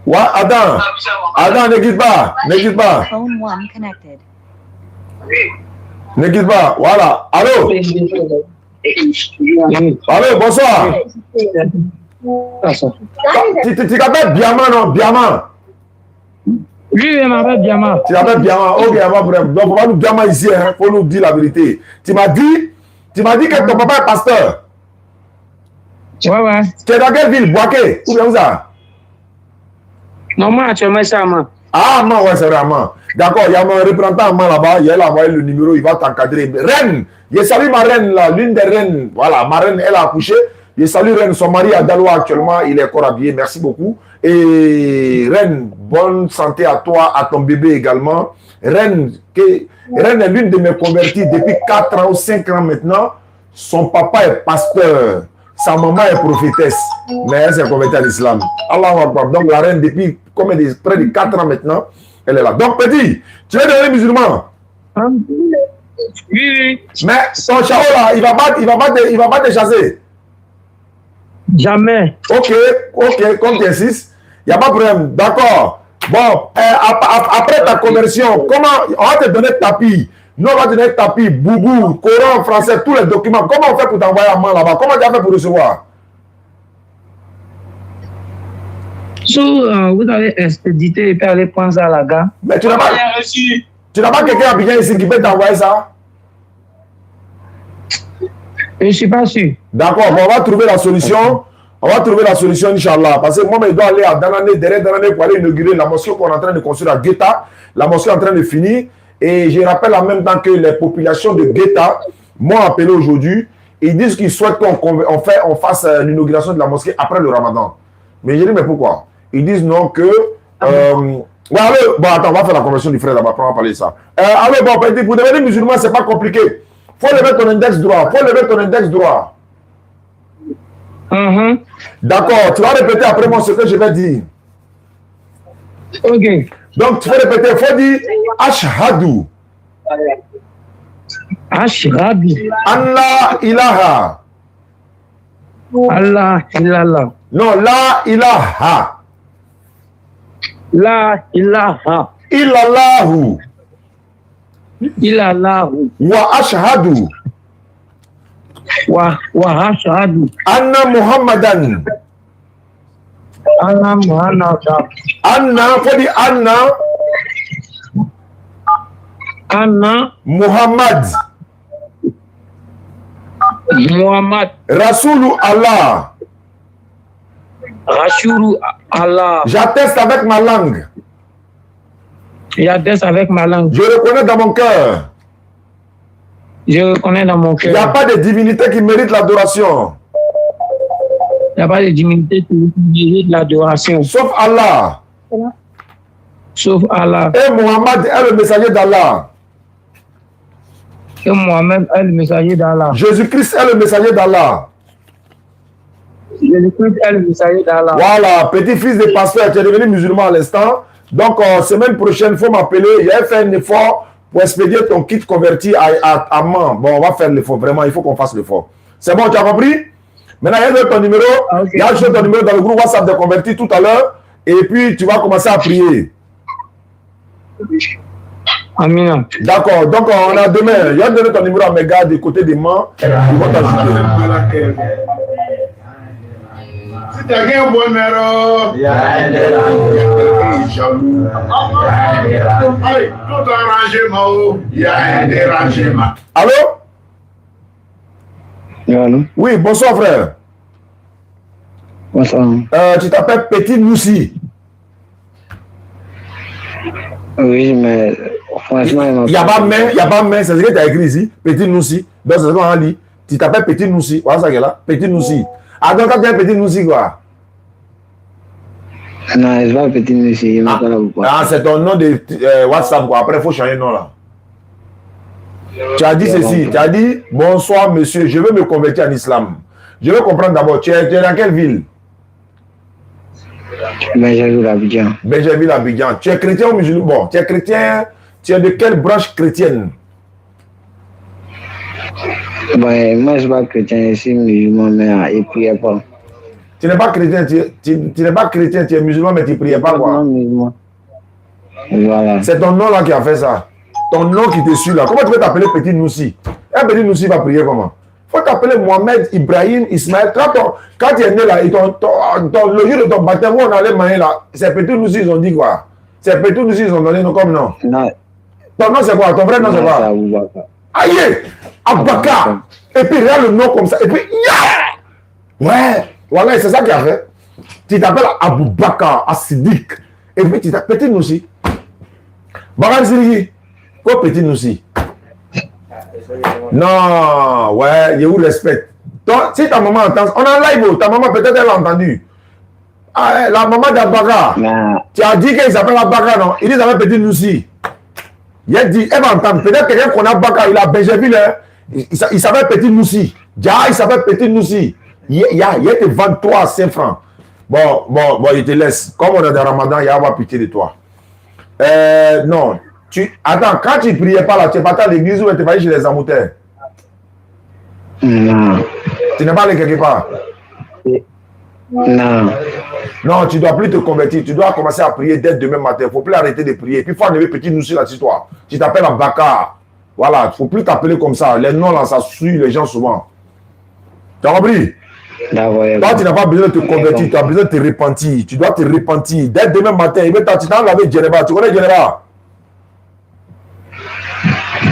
Ouais, Adam, ne quitte pas. Phone 1 connected. Ne quitte pas. Voilà. Allô? Allô, bonsoir. Tu t'appelles Biama, non? Biama. Oui, je m'appelle Biama. Tu t'appelles Biama. Ok, il y a pas de problème. Donc, on va nous Biama ici, il faut nous dire la vérité. Tu m'as dit que ton papa est pasteur. Ouais. Tu es dans quelle ville? Boaké? Où bien ça? Non, moi, actuellement, c'est à moi. Ah, non, ouais, c'est vraiment. D'accord, il y a mon représentant là-bas, il a envoyé le numéro, il va t'encadrer. Reine, je salue ma reine là, l'une des reines. Voilà, ma reine, elle a accouché. Je salue Reine, son mari à Daloa actuellement, il est encore habillé, merci beaucoup. Et Reine, bonne santé à toi, à ton bébé également. Reine est l'une de mes converties depuis 4 ans ou 5 ans maintenant. Son papa est pasteur, sa maman est prophétesse, mais elle s'est convertie à l'islam. Allahu Akbar. Donc la reine, depuis près de 4 ans maintenant, elle est là. Donc petit, tu es devenu musulman? Oui. Mais ton chao là, il va pas te chasser. Jamais. Ok, comme tu insistes, il n'y a pas de problème. D'accord. Bon, après ta conversion, comment on va te donner tapis? Nous, on va te donner tapis, boubou, Coran, français, tous les documents. Comment on fait pour t'envoyer à main là-bas? Comment tu as fait pour recevoir? Vous avez expédité et puis aller prendre ça à la gare. Mais tu n'as pas quelqu'un à Abidjan ici qui peut t'envoyer ça? Je ne suis pas sûr. D'accord, bon, on va trouver la solution. On va trouver la solution, Inch'Allah. Parce que moi, je dois aller à Danané, derrière Danané, pour aller inaugurer la mosquée qu'on est en train de construire à Guetta. La mosquée est en train de finir. Et je rappelle en même temps que les populations de Guetta m'ont appelé aujourd'hui. Ils disent qu'ils souhaitent qu'on fasse l'inauguration de la mosquée après le Ramadan. Mais je dis, mais pourquoi? Ils disent non que... bon, attends, on va faire la conversion du frère là-bas. On va parler de ça. Allez, bon, pour devenir musulman, c'est pas compliqué. Faut lever ton index droit. Faut lever ton index droit. D'accord, tu vas répéter après moi ce que je vais dire. Ok. Donc, tu vas répéter, il faut dire Ashhadu. Ashhadu. Allah ilaha. Allah illallah. Non, la ilaha. La ilaha. Illallahu. Illallahu. Wa ashhadu. Wa ashhadu. Anna Muhammadan. Anna Muhammadan. Anna, faut dire Anna. Anna Muhammad. Muhammad. Rasoulu Allah. Rasulu Allah. J'atteste avec ma langue. J'adresse avec ma langue. Je reconnais dans mon cœur. Je reconnais dans mon Il n'y a cœur. pas de divinité qui mérite l'adoration. Il n'y a pas de divinité qui mérite l'adoration. Sauf Allah. Sauf Allah. Et Muhammad est le messager d'Allah. Et Mohamed est le messager d'Allah. Jésus-Christ est le messager d'Allah. Jésus-Christ est le messager d'Allah. Voilà, petit-fils de pasteur, tu es devenu musulman à l'instant. Donc, semaine prochaine, il faut m'appeler. Il a fait un effort pour expédier ton kit converti à main. Bon, on va faire l'effort. Vraiment, il faut qu'on fasse l'effort. C'est bon, tu as compris? Maintenant, il y a ton numéro. Okay. Il y a ton numéro dans le groupe WhatsApp de converti tout à l'heure. Et puis, tu vas commencer à prier. Amina. D'accord. Donc, on a demain. Il y a donné ton numéro à mes gars du côté des mains. Ils vont t'ajouter. Si t'as un bon numéro, il y a un jaloux. Allez, tout arrangement, il y a un dérangement. Allô? Allô? Oui, bonsoir frère. Bonsoir. Tu t'appelles Petit Noussi. Oui, mais franchement, Il n'y a pas main, c'est ce que tu as écrit ici. Petit Noussi. Donc, c'est ce qu'on lit. Tu t'appelles Petit Noussi. Voilà ça qui est là. Petit Noussi. Ah, donc quand tu es Petit Noussi, quoi? Non, je vais Petit Noussi. Ah, c'est ton nom de WhatsApp, quoi. Après, il faut changer le nom, là. Tu as dit ceci. Tu as dit, bonsoir, monsieur, je veux me convertir en islam. Je veux comprendre d'abord, tu es dans quelle ville? Benjamin Abidjan. Benjamin Abidjan. Tu es chrétien ou musulman? Bon, tu es chrétien. Tu es de quelle branche chrétienne? Bon, moi, je suis pas chrétien, je suis musulman, mais il ne priait pas. Tu n'es pas chrétien, tu n'es pas chrétien, tu es musulman, mais tu ne priais pas, quoi. Musulman. Voilà. C'est ton nom là qui a fait ça. Ton nom qui te suit là. Comment tu peux t'appeler Petit Noussi? Un Petit Noussi va prier comment? Il faut t'appeler Mohamed, Ibrahim, Ismaël. Quand tu es né là, le jour de ton baptême, où on allait manger là, c'est Petit Noussi, ils ont dit quoi? C'est Petit Noussi, ils ont donné nom comme nom. Non. Ton nom c'est quoi? Ton vrai nom c'est quoi? Aïe! Abaka! Et puis regarde le nom comme ça. Et puis, yeah! Ouais! Voilà, c'est ça qu'il a fait. Tu t'appelles Aboubakar, Asidik. Et puis tu t'appelles Petit Noussi. Baran Sirigi. Quoi Petit Noussi? Non, ouais, je vous respecte. Donc, si ta maman entend, on a un live, ta maman peut-être elle a entendu. Ah, la maman d'Abaka. Tu as dit qu'il s'appelle Abaka, non? Il dit qu'il s'appelle Petit Noussi. Il a dit, elle va entendre. Peut-être quelqu'un qu'on a Abaka, il a Benjamin, il s'appelle Petit Noussi. Il s'appelle Petit Noussi. Il te vend 3 à 5 francs. Bon, il te laisse. Comme on est dans Ramadan, il y a avoir pitié de toi. Non. Attends, quand tu ne priais pas là, tu n'es pas à l'église ou tu n'es pas allé chez les amouteurs? Non. Tu n'es pas allé quelque part? Non. Non, tu ne dois plus te convertir. Tu dois commencer à prier dès demain matin. Il ne faut plus arrêter de prier. Puis il faut enlever Petit Noussi là-dessus, toi. Tu t'appelles Abaka. Voilà, il ne faut plus t'appeler comme ça. Les noms là, ça suit les gens souvent. Tu as compris? Toi, tu n'as pas besoin de te convertir, tu as besoin de te repentir. Tu dois te repentir. Dès demain matin, tu t'en lavé Djeneba. Tu connais Djeneba?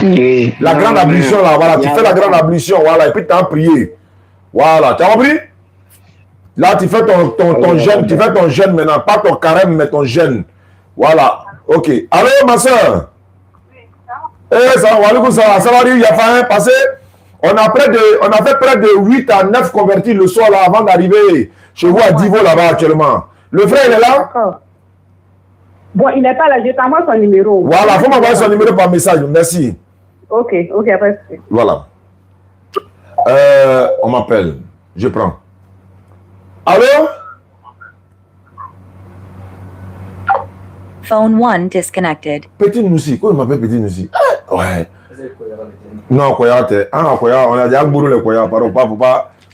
Oui. La grande ablution là, voilà. Tu fais la grande ablution, voilà. Et puis tu as prié. Voilà, tu as compris? Là, tu fais ton jeûne. Tu fais ton jeûne maintenant. Pas ton carême, mais ton jeûne. Voilà. Ok. Allô, ma soeur? Eh, ça va, ça va, il y a faim, passé. On a fait près de 8 à 9 convertis le soir là avant d'arriver chez vous à Divo là-bas actuellement. Le frère, il est là? Bon, il n'est pas là, je t'envoie son numéro. Voilà, il faut m'envoyer son numéro par message. Merci. Ok, après. Voilà. On m'appelle. Je prends. Allô? Phone 1 disconnected. Petit Noussi. Quoi il m'appelle Petit Noussi? Ouais. Non, Koya, on a déjà bourré le Koya. Pardon,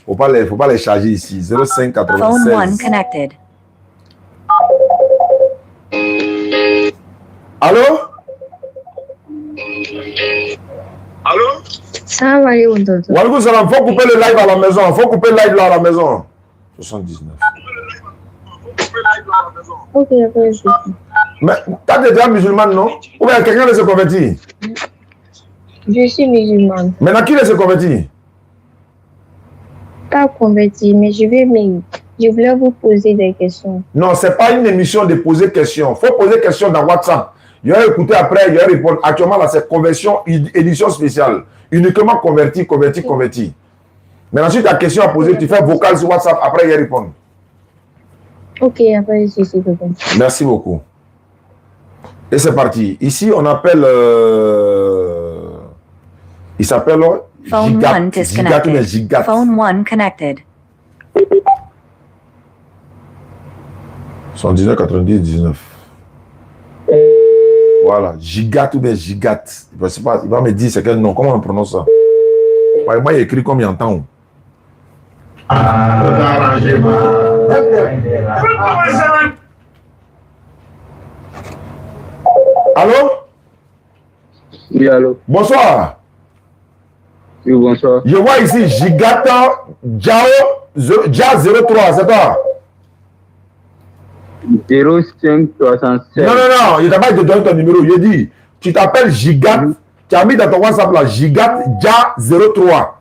faut pas les charger ici. 05 Phone 1 96. connected. Allô? Allô? Salam alaikum, tonton. Walaikum salam. Faut couper le live à la maison. Faut couper le live là à la maison. 79. Ok, après, je Mais t'as déjà musulmane, non? Ou bien quelqu'un de se convertir? Je suis musulmane. Maintenant, qui se convertir? Pas convertie, mais je voulais vous poser des questions. Non, c'est pas une émission de poser questions. Faut poser questions dans WhatsApp. Il y a écouté après, il y a répondre. Actuellement, là, c'est conversion, édition spéciale. Uniquement converti. Maintenant, si tu as question à poser, tu fais vocal sur WhatsApp, après, il y a répondre. Ok, après, je suis tonton. Merci beaucoup. Et c'est parti. Ici, on appelle... il s'appelle... Phone 1 disconnected. Gigat. Phone 1 connected. 119, 90, 19. Voilà. Gigat ou bien Gigat. Je sais pas, il va me dire c'est quel nom. Comment on prononce ça? Moi, il écrit comme il entend. Allô? Oui, allô. Bonsoir. Oui, bonsoir. Je vois ici Gigata Jao 03, c'est toi? 0567. Non, je t'ai pas donné ton numéro. Je dis, tu t'appelles Gigat, tu as mis dans ton WhatsApp là, Gigat Ja 03.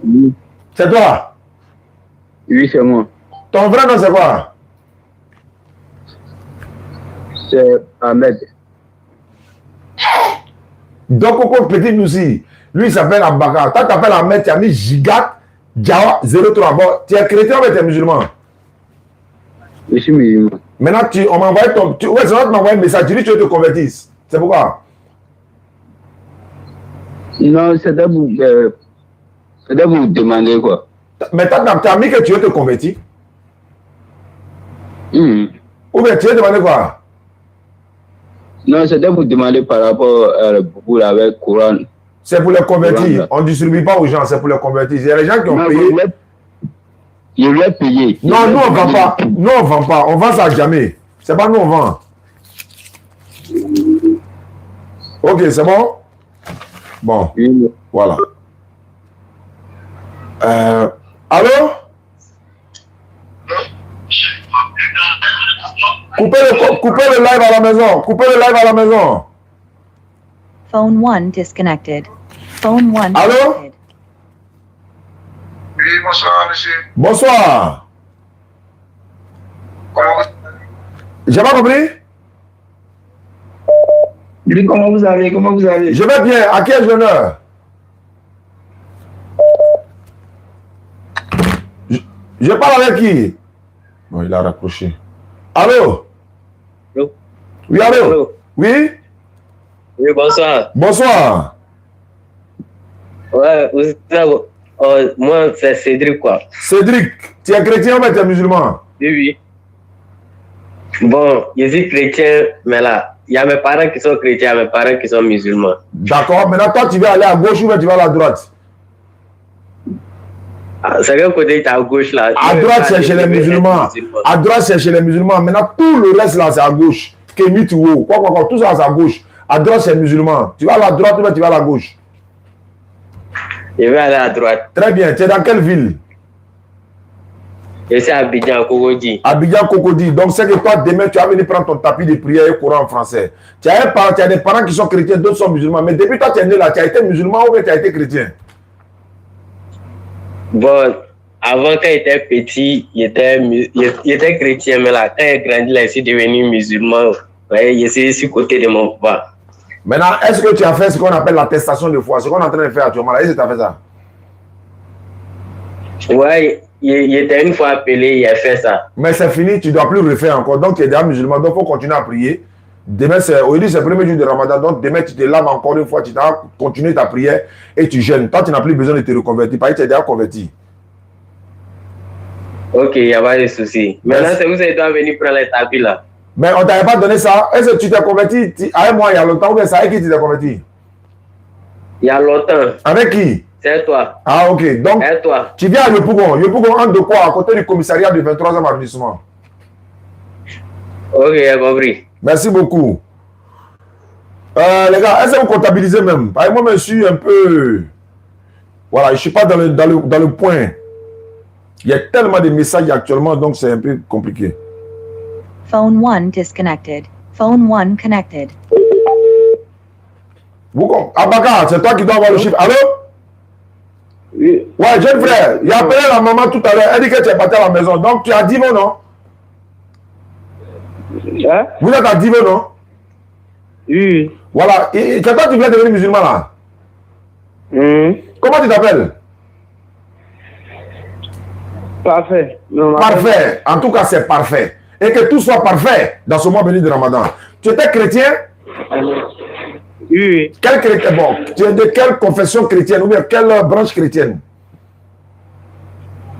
Oui. C'est toi? Oui, c'est moi. Ton vrai nom c'est quoi? C'est Ahmed. Donc, Coco Petit Noussi, lui il s'appelle Abaka. Toi, tu t'appelles Ahmed, tu as mis Gigat Ja 03. Bon, tu es chrétien ou tu es musulman? Je suis musulman. Maintenant, on m'a envoyé ton. Ouais, c'est vrai que tu m'as envoyé un message, tu dis que tu veux te convertir. C'est pourquoi? Non, c'était pour vous demander quoi. Mais tu as mis que tu veux te convertir? Ou bien tu veux demander quoi? Non, c'était pour demander par rapport à beaucoup avec Coran. C'est pour les convertir. On ne distribue pas aux gens, c'est pour les convertir. Il y a les gens qui ont payé. Je voulais payer. Non, nous on ne vend pas. Nous on ne vend pas. On vend ça jamais. C'est pas nous on vend. Ok, c'est bon? Bon. Oui. Voilà. Allô? Coupez le live à la maison. Coupez le live à la maison. Phone 1 disconnected. Phone 1 Allô? connected. Oui, bonsoir, monsieur. Bonsoir. J'ai pas compris? Lui, comment vous allez? Je vais bien. À quel honneur? Je parle avec qui? Bon, il a raccroché. Allô? Allô? Oui, allô? Allô? Oui? Oui, bonsoir. Bonsoir. Ouais, vous savez, moi, c'est Cédric, quoi. Cédric, tu es chrétien ou tu es musulman? Oui. Bon, je suis chrétien, mais là, il y a mes parents qui sont chrétiens, mes parents qui sont musulmans. D'accord, maintenant toi tu vas aller à gauche ou tu vas aller à droite? C'est quel côté tu es à gauche là? À droite c'est chez les musulmans. À droite c'est chez les musulmans. Maintenant tout le reste là c'est à gauche. Kémy Touo, quoi, tout ça c'est à gauche. À droite c'est musulman. Tu vas à la droite ou tu vas à la gauche? Je vais aller à droite. Très bien, tu es dans quelle ville? Je suis à Abidjan, Cocody. Abidjan, Cocody. Donc c'est que toi demain tu vas venir prendre ton tapis de prière et Coran en français. Tu as des parents qui sont chrétiens, d'autres sont musulmans. Mais depuis toi tu es né là, tu as été musulman ou tu as été chrétien? Bon, avant quand j'étais petit, j'étais chrétien, mais là, quand j'ai grandi là, je suis devenu musulman. Ouais, je suis sur le côté de mon papa. Maintenant, est-ce que tu as fait ce qu'on appelle l'attestation de foi? Ce qu'on est en train de faire actuellement là, est-ce que tu as fait ça? Ouais, il était une fois appelé, il a fait ça. Mais c'est fini, tu ne dois plus refaire encore. Donc tu es déjà musulman, donc il faut continuer à prier. Demain, aujourd'hui, c'est le premier jour de Ramadan. Donc, demain, tu te laves encore une fois, tu dois continuer ta prière et tu jeûnes. Toi, tu n'as plus besoin de te reconvertir. Parce que tu es déjà converti. Ok, il n'y a pas de souci. Maintenant, c'est vous qui doivez venir prendre les tapis là. Mais on ne t'avait pas donné ça. Est-ce que tu t'es converti avec moi il y a longtemps ou bien c'est avec qui tu t'es converti? Il y a longtemps. Avec qui? C'est toi. Ah, ok. Donc, c'est toi. Tu viens à Yopougon. Yopougon, entre de quoi? À côté du commissariat du 23e arrondissement. Ok, j'ai compris. Merci beaucoup. Les gars, est-ce que vous comptabilisez même? Parce que moi, je suis un peu... Voilà, je ne suis pas dans le point. Il y a tellement de messages actuellement, donc c'est un peu compliqué. Phone 1 disconnected. Phone 1 connected. Abaka, c'est toi qui dois avoir le chiffre. Allô? Oui. Ouais, jeune frère, il a appelé la maman tout à l'heure. Elle dit que tu es parti à la maison. Donc, tu as dit non? Hein? Vous êtes à Divo, non? Oui. Voilà. Et c'est toi qui viens devenir musulman là? Comment tu t'appelles? Parfait. Parfait. En tout cas, c'est parfait. Et que tout soit parfait dans ce mois béni de Ramadan. Tu étais chrétien? Oui. Quel chrétien? Bon, tu es de quelle confession chrétienne ou bien quelle branche chrétienne?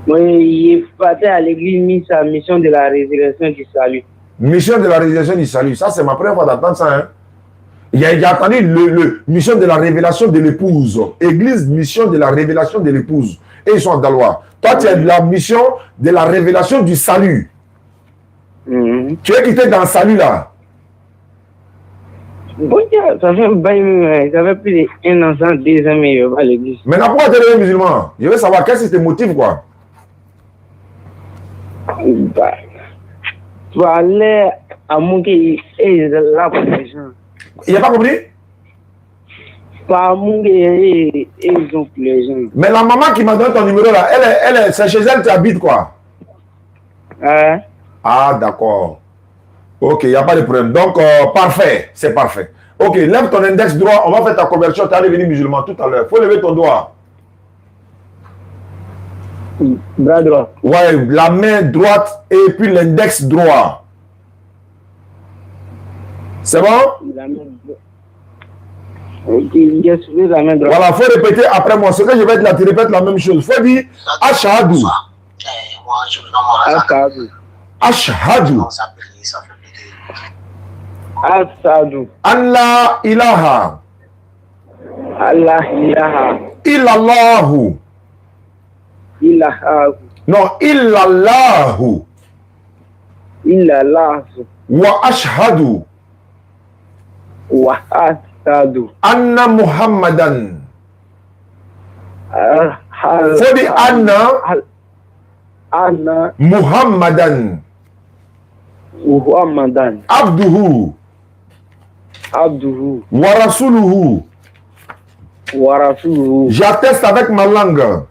Moi, il est parti à l'église, mis sa mission de la résurrection du salut. Mission de la révélation du salut. Ça, c'est ma première fois d'entendre ça. Hein? Il a attendu le mission de la révélation de l'épouse. Église, mission de la révélation de l'épouse. Et ils sont en Dalois. Toi, tu es de la mission de la révélation du salut. Tu es quitté dans le salut là. Bon, ça fait plus d'un an, 2 ans, mais je vais à l'église. Maintenant, pourquoi tu es devenu musulman? Je veux savoir qu'est-ce qui te motive, quoi. Bah, tu vas aller à mon pays et là pour les gens. Il n'a pas compris? Pas mon pays et ils ont pour les gens. Mais la maman qui m'a donné ton numéro là, c'est chez elle, tu habites quoi? Ah, d'accord. Ok, il n'y a pas de problème. Donc, parfait, c'est parfait. Ok, lève ton index droit, on va faire ta conversion, tu es devenu musulman tout à l'heure. Il faut lever ton doigt. Bras droit. Ouais, la main droite et puis l'index droit. C'est bon? La main droite. Ok, j'ai soulevé la main droite. Voilà, il faut répéter après moi. Ce que je vais dire là, tu répètes la même chose. Il faut dire Ashhadu. Ashhadu. Ashhadu. Ashhadu. Allah ilaha. Allah ilaha. Illallahu. Illahu. Non, illallahu. Illallahu. Wa ashhadu. Wa ashhadu. Anna Muhammadan. Faut dire Anna Muhammadan. Muhammadan. Abduhu. Abduhu. Wa rasuluhu. Wa rasuluhu. J'atteste avec ma langue.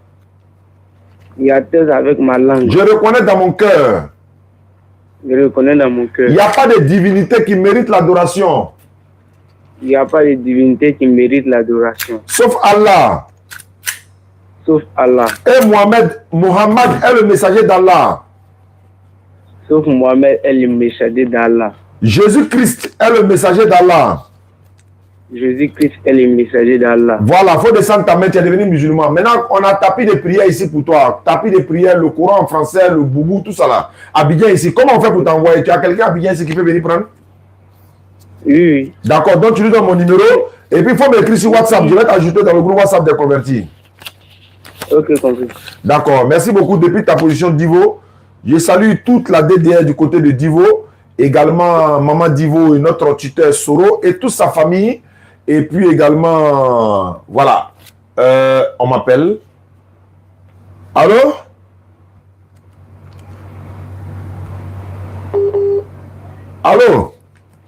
J'atteste avec ma langue. Je reconnais dans mon cœur. Je reconnais dans mon cœur. Il n'y a pas de divinité qui mérite l'adoration. Il n'y a pas de divinité qui mérite l'adoration. Sauf Allah. Sauf Allah. Et Mohammed est le messager d'Allah. Sauf Mohammed est le messager d'Allah. Jésus-Christ est le messager d'Allah. Jésus-Christ est le messager d'Allah. Voilà, il faut descendre ta main, tu es devenu musulman. Maintenant, on a tapis de prière ici pour toi. Tapis de prière, le Coran en français, le boubou, tout ça là. Abidjan ici. Comment on fait pour t'envoyer? Tu as quelqu'un à Abidjan ici qui peut venir prendre? Oui. D'accord, donc tu lui donnes mon numéro. Et puis il faut m'écrire sur WhatsApp. Je vais t'ajouter dans le groupe WhatsApp des convertis. Ok, compris. D'accord, merci beaucoup. Depuis ta position Divo, je salue toute la DDR du côté de Divo. Également Maman Divo et notre tuteur Soro et toute sa famille. Et puis également, voilà, on m'appelle. Allô? Allô?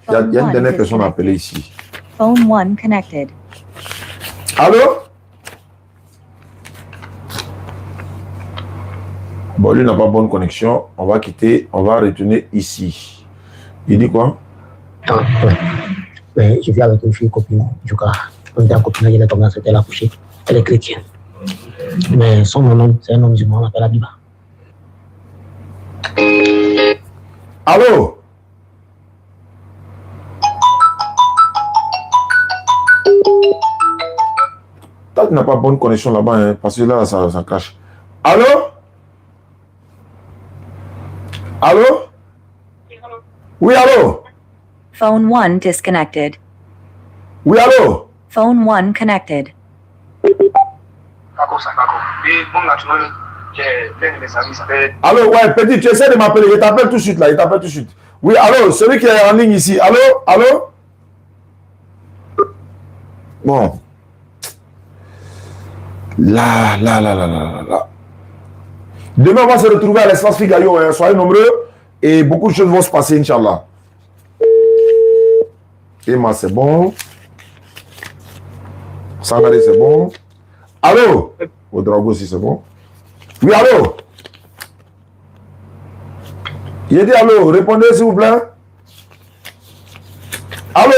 Il y a une dernière personne à appeler ici. Phone 1 connected. Allô? Bon, lui n'a pas bonne connexion. On va quitter, on va retourner ici. Il dit quoi? Mais je vis avec une fille copine du gars. On était en copinage, elle est tombée enceinte, elle a accouché. Elle est chrétienne. Mais son nom, c'est un nom musulman, on l'appelle Abiba. Allô? n'a pas bonne connexion là-bas, hein, parce que là, ça crache. Allô? Allô? Oui, allô? Phone 1 disconnected. Oui, allô? Phone 1 connected. Allô, ouais, petit, tu essaies de m'appeler, je t'appelle tout de suite là, il t'appelle tout de suite. Oui, allô, celui qui est en ligne ici, allô? Allô? Bon. Là. Demain, on va se retrouver à l'espace Figayo, hein. Soyez nombreux et beaucoup de choses vont se passer, Inch'Allah. Emma, c'est bon. Sangaré, c'est bon. Allô? Ouedraogo aussi, c'est bon. Oui, allô? Il a dit allô, répondez s'il vous plaît. Allô?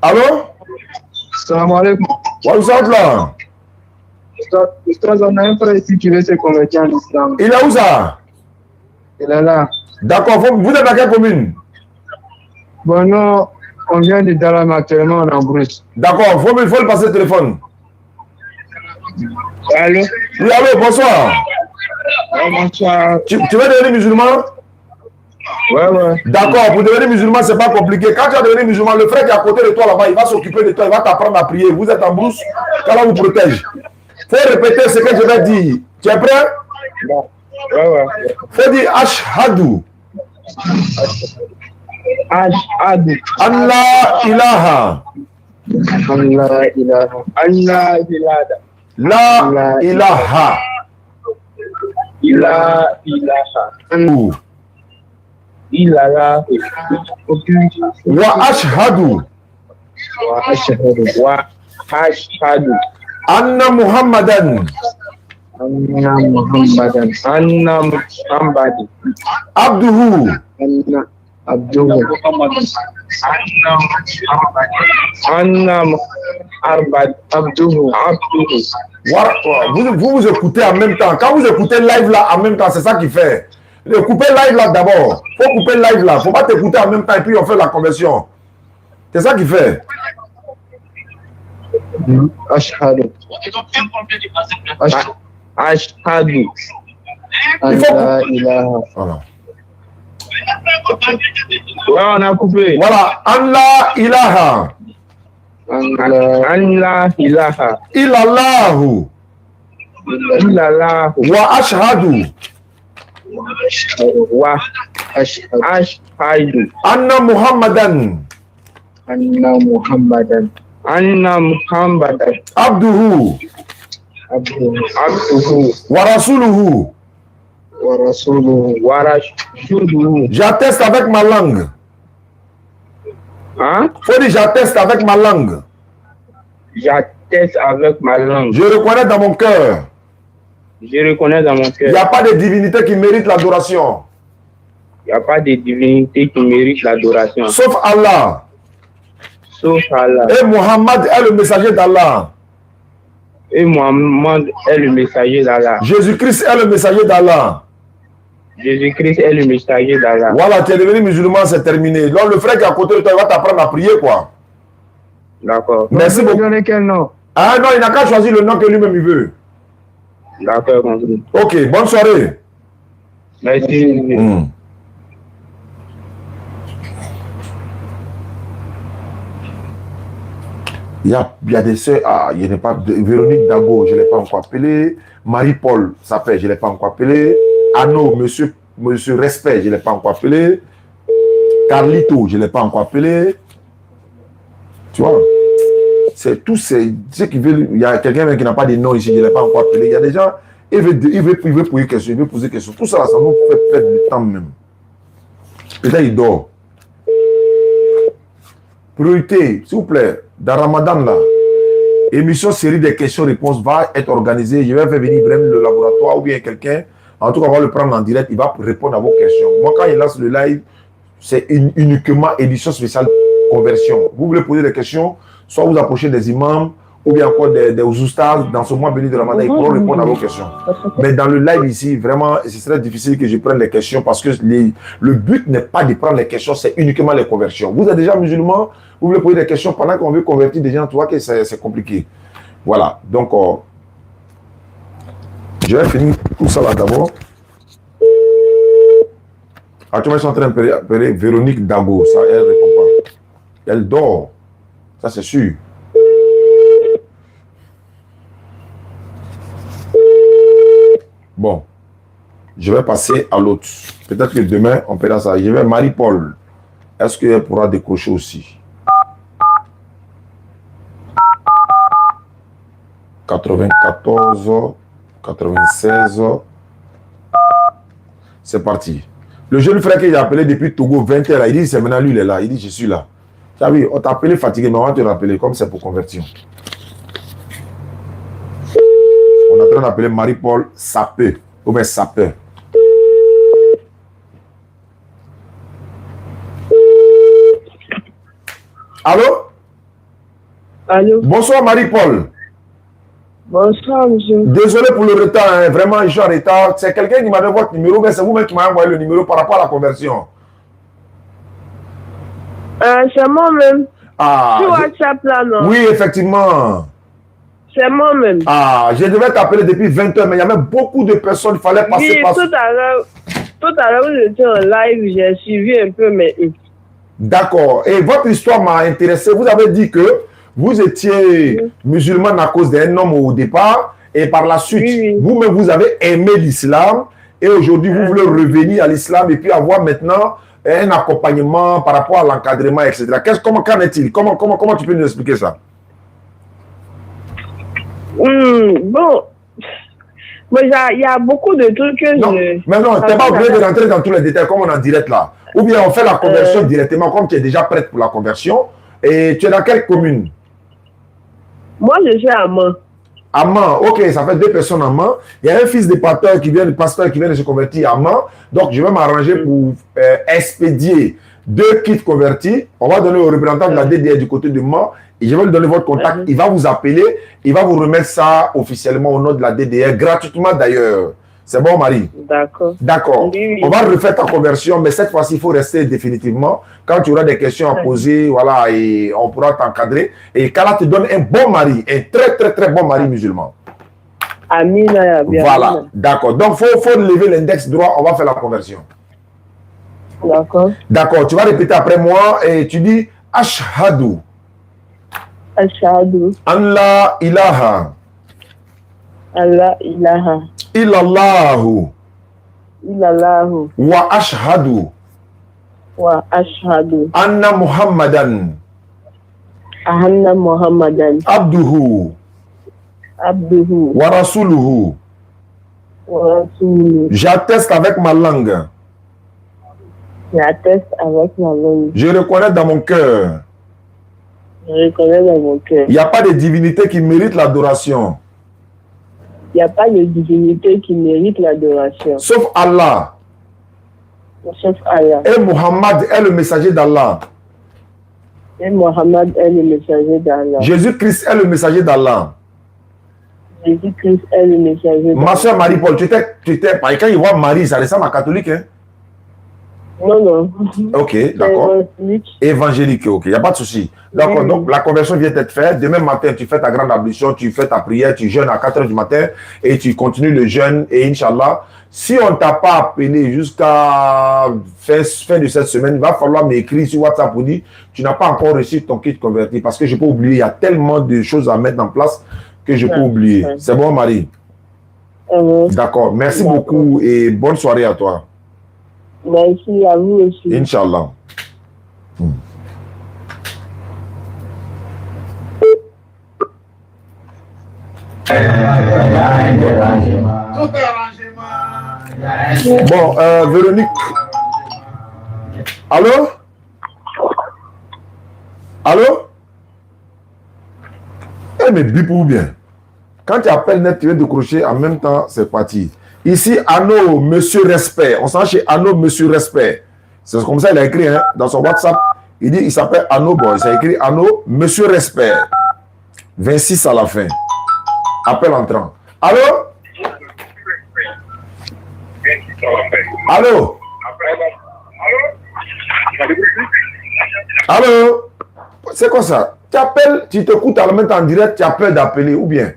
Allô? Salam alaikum. Où vous êtes là? On a un frère ici qui veut se convertir en islam. Il est où ça? Il est là. D'accord, vous êtes dans quelle commune? Bon, non, on vient de Dalam actuellement, on est en Bruce. D'accord, il faut le passer le téléphone. Allô? Oui, allô, bonsoir. Ouais, bonsoir. Tu veux devenir musulman? Ouais. D'accord, pour devenir musulman, c'est pas compliqué. Quand tu vas devenir musulman, le frère qui est à côté de toi là-bas, il va s'occuper de toi, il va t'apprendre à prier. Vous êtes en brousse, qu'Allah vous protège. Faut répéter ce que je vais dire. Tu es prêt? Ouais. Faut dire Ashhadu. Ashhadu. Allah ilaha. Allah ilaha. Allah ilaha. La ilaha. Ilaha. Wa ashhadu. Wa ashhadu. Anna Muhammadan. Anna Muhammadan. Abduhu. Abduhu. Vous écoutez en même temps. Quand vous écoutez live là en même temps, c'est ça qui fait. Coupez live là d'abord. Faut couper live là. Faut pas t'écouter en même temps et puis on fait la conversion. C'est ça qui fait. Ashhadu. Ashhadu. Allah ilaha. Voilà. Ouais, on a coupé. Voilà. Allah ilaha. Allah ilaha. Illallahu. Wa ashhadu. Wa ashhadu. Anna Muhammadan. Abduhu. Wa rasuluhu. J'atteste avec ma langue. Hein? Faut dire j'atteste avec ma langue. J'atteste avec ma langue. Je reconnais dans mon cœur. Je reconnais dans mon cœur. Il n'y a pas de divinité qui mérite l'adoration. Il n'y a pas de divinité qui mérite l'adoration. Sauf Allah. Sauf Allah. Et Muhammad est le messager d'Allah. Et Muhammad est le messager d'Allah. Jésus-Christ est le messager d'Allah. Jésus-Christ est le messager d'Allah. Voilà, tu es devenu musulman, c'est terminé. Donc le frère qui est à côté de toi, il va t'apprendre à prier, quoi. D'accord. Merci beaucoup. Donner quel nom? Ah non, il n'a qu'à choisir le nom que lui-même il veut. D'accord, compris. Ok, bonne soirée. Merci. Il y a des soeurs, il n'y a pas Véronique Dago, je ne l'ai pas encore appelé. Marie-Paul Sapé, je ne l'ai pas encore appelé. Anno, monsieur Respect, je ne l'ai pas encore appelé. Carlito, je ne l'ai pas encore appelé. Tu vois, c'est tous ces qui veulent. Il y a quelqu'un qui n'a pas de nom ici, je ne l'ai pas encore appelé. Il y a des gens, il veut poser question, il veut poser question. Tout ça, ça nous fait perdre du temps même. Peut-être il dort. Priorité, s'il vous plaît, dans Ramadan là, émission série de questions-réponses va être organisée. Je vais faire venir Ibrahim le laboratoire ou bien quelqu'un. En tout cas, on va le prendre en direct. Il va répondre à vos questions. Moi, quand il lance le live, c'est uniquement édition spéciale conversion. Vous voulez poser des questions, soit vous approchez des imams, ou bien encore des oustas dans ce mois béni de Ramadan, ils pourront répondre à vos questions. Mais dans le live ici, vraiment, ce serait difficile que je prenne les questions parce que le but n'est pas de prendre les questions, c'est uniquement les conversions. Vous êtes déjà musulman, vous voulez poser des questions pendant qu'on veut convertir des gens, tu vois que c'est compliqué. Voilà, donc je vais finir tout ça là d'abord. Actuellement, ils sont en train d'appeler Véronique Dago, ça, elle répond pas. Elle dort, ça c'est sûr. Bon, je vais passer à l'autre. Peut-être que demain, on paiera ça. Je vais Marie-Paul. Est-ce qu'elle pourra décrocher aussi? 94, 96. C'est parti. Le jeune frère que j'ai appelé depuis Togo, 20h, il dit, c'est maintenant lui, il est là. Il dit, je suis là. Tu as vu, on t'a appelé fatigué, mais on va te rappeler, comme c'est pour convertir. On est en train d'appeler Marie-Paul Sapeur, ou bien Sapeur. Allô? Allô? Bonsoir Marie-Paul. Bonsoir, monsieur. Désolé pour le retard, hein. Vraiment, je suis en retard. C'est quelqu'un qui m'a donné votre numéro, mais c'est vous-même qui m'avez envoyé le numéro par rapport à la conversion. C'est moi-même. Ah, Sur WhatsApp, là, non? Oui, effectivement. C'est moi-même. Ah, je devais t'appeler depuis 20h, mais il y avait beaucoup de personnes, il fallait passer Oui, par... tout à l'heure, vous étiez en live, j'ai suivi un peu, mais... D'accord. Et votre histoire m'a intéressé. Vous avez dit que vous étiez musulman à cause d'un homme au départ, et par la suite, vous-même, vous avez aimé l'islam, et aujourd'hui, vous voulez revenir à l'islam, et puis avoir maintenant un accompagnement par rapport à l'encadrement, etc. Qu'en est-il? Comment tu peux nous expliquer ça? Bon, il y a beaucoup de trucs que non, mais non, tu n'es pas obligé de rentrer dans tous les détails comme on est en direct là. Ou bien on fait la conversion directement, comme tu es déjà prête pour la conversion. Et tu es dans quelle commune? Moi, je suis à Mans. À Mans, ok, ça fait 2 personnes à Mans. Il y a un fils de pasteur qui vient de se convertir à Mans. Donc, je vais m'arranger pour expédier 2 kits convertis. On va donner au représentant de la DDR du côté de Mans. Et je vais lui donner votre contact. Il va vous appeler. Il va vous remettre ça officiellement au nom de la DDR, gratuitement d'ailleurs. C'est bon, Marie? D'accord. D'accord. Oui. On va refaire ta conversion, mais cette fois-ci, il faut rester définitivement. Quand tu auras des questions à poser, voilà, et on pourra t'encadrer. Et qu'Allah te donne un bon mari, un très, très, très bon mari musulman. Amina. Voilà, d'accord. Donc, il faut lever l'index droit, on va faire la conversion. D'accord. D'accord, tu vas répéter après moi et tu dis Ashhadu. Ashhadu. Allah ilaha. Allah ilaha. Illallahu. Illallahu. Wa ashhadu. Wa ashhadu. Anna Muhammadan. Anna Muhammadan. Abduhu. Abduhu. Wa rasuluhu. Wa rasuluhu. J'atteste avec ma langue. J'atteste avec ma langue. Je reconnais dans mon cœur. Je reconnais dans mon cœur. Il n'y a pas de divinité qui mérite l'adoration. Il n'y a pas de divinité qui mérite l'adoration. Sauf Allah. Sauf Allah. Et Muhammad est le messager d'Allah. Et Muhammad est le messager d'Allah. Jésus-Christ est le messager d'Allah. Jésus-Christ est le messager d'Allah. Ma soeur Marie-Paul, tu étais, quand il voit Marie, ça ressemble à catholique, hein? Non, non. Ok, d'accord. Évangélique, ok, il n'y a pas de souci. D'accord, donc la conversion vient d'être faite. Demain matin, tu fais ta grande ablution, tu fais ta prière, tu jeûnes à 4h du matin et tu continues le jeûne. Et Inch'Allah, si on ne t'a pas appelé jusqu'à fin de cette semaine, il va falloir m'écrire sur WhatsApp pour dire tu n'as pas encore reçu ton kit converti parce que je peux oublier. Il y a tellement de choses à mettre en place que je peux oublier. C'est bon, Marie? D'accord, merci beaucoup et bonne soirée à toi. Merci à vous aussi. Inch'Allah. Bon, Véronique. Allô? Allô? Eh, mais bip ou bien. Quand tu appelles net, tu viens de décrocher en même temps, c'est parti. Ici, Anno, Monsieur Respect. On s'en chez Anno, Monsieur Respect. C'est comme ça il a écrit dans son WhatsApp. Il dit, il s'appelle Anno, bon, il s'est écrit Anno, Monsieur Respect. 26 à la fin. Appel entrant. Allô? Allô? Allô? C'est quoi ça? Tu appelles, tu t'écoutes à la main en direct, tu as peur d'appeler ou bien?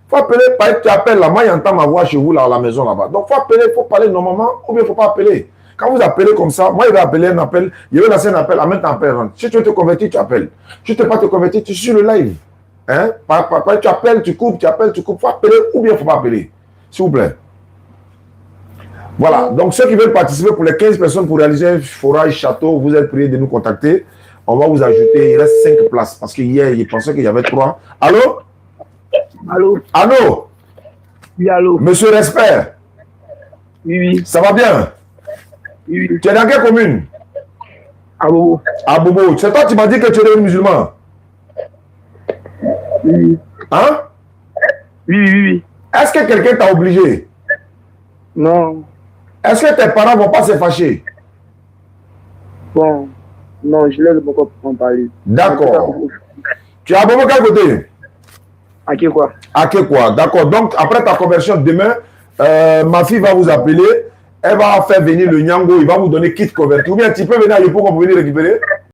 Faut appeler, tu appelles là, moi j'entends ma voix chez vous là à la maison là-bas. Donc faut appeler, faut parler normalement ou bien faut pas appeler. Quand vous appelez comme ça, moi je vais appeler un appel, je vais lancer un appel, en même temps appel rentre. Si tu veux te convertir, tu appelles. Si tu ne veux pas te convertir, tu suis le live. Hein? Tu appelles, tu coupes, tu appelles, tu coupes. Faut appeler ou bien faut pas appeler. S'il vous plaît. Voilà. Donc ceux qui veulent participer pour les 15 personnes pour réaliser un forage château, vous êtes priés de nous contacter. On va vous ajouter, il reste 5 places. Parce qu'hier, il pensait qu'il y avait 3. Allô? Allô? Allô? Oui, allô? Monsieur Respect? Oui, oui. Ça va bien? Oui, oui. Tu es dans quelle commune? À Bobo. À Bobo. C'est toi qui m'as dit que tu es devenu musulman? Oui. Hein? Oui, oui, oui. Est-ce que quelqu'un t'a obligé? Non. Est-ce que tes parents ne vont pas se fâcher? Bon, non, je laisse beaucoup pour en parler. D'accord. Tu es à Bobo quel côté? À qui quoi? À quel quoi? D'accord. Donc, après ta conversion, demain, ma fille va vous appeler. Elle va faire venir le Nyango. Il va vous donner kit converti. Ou bien tu peux venir à Yopougon pour venir récupérer?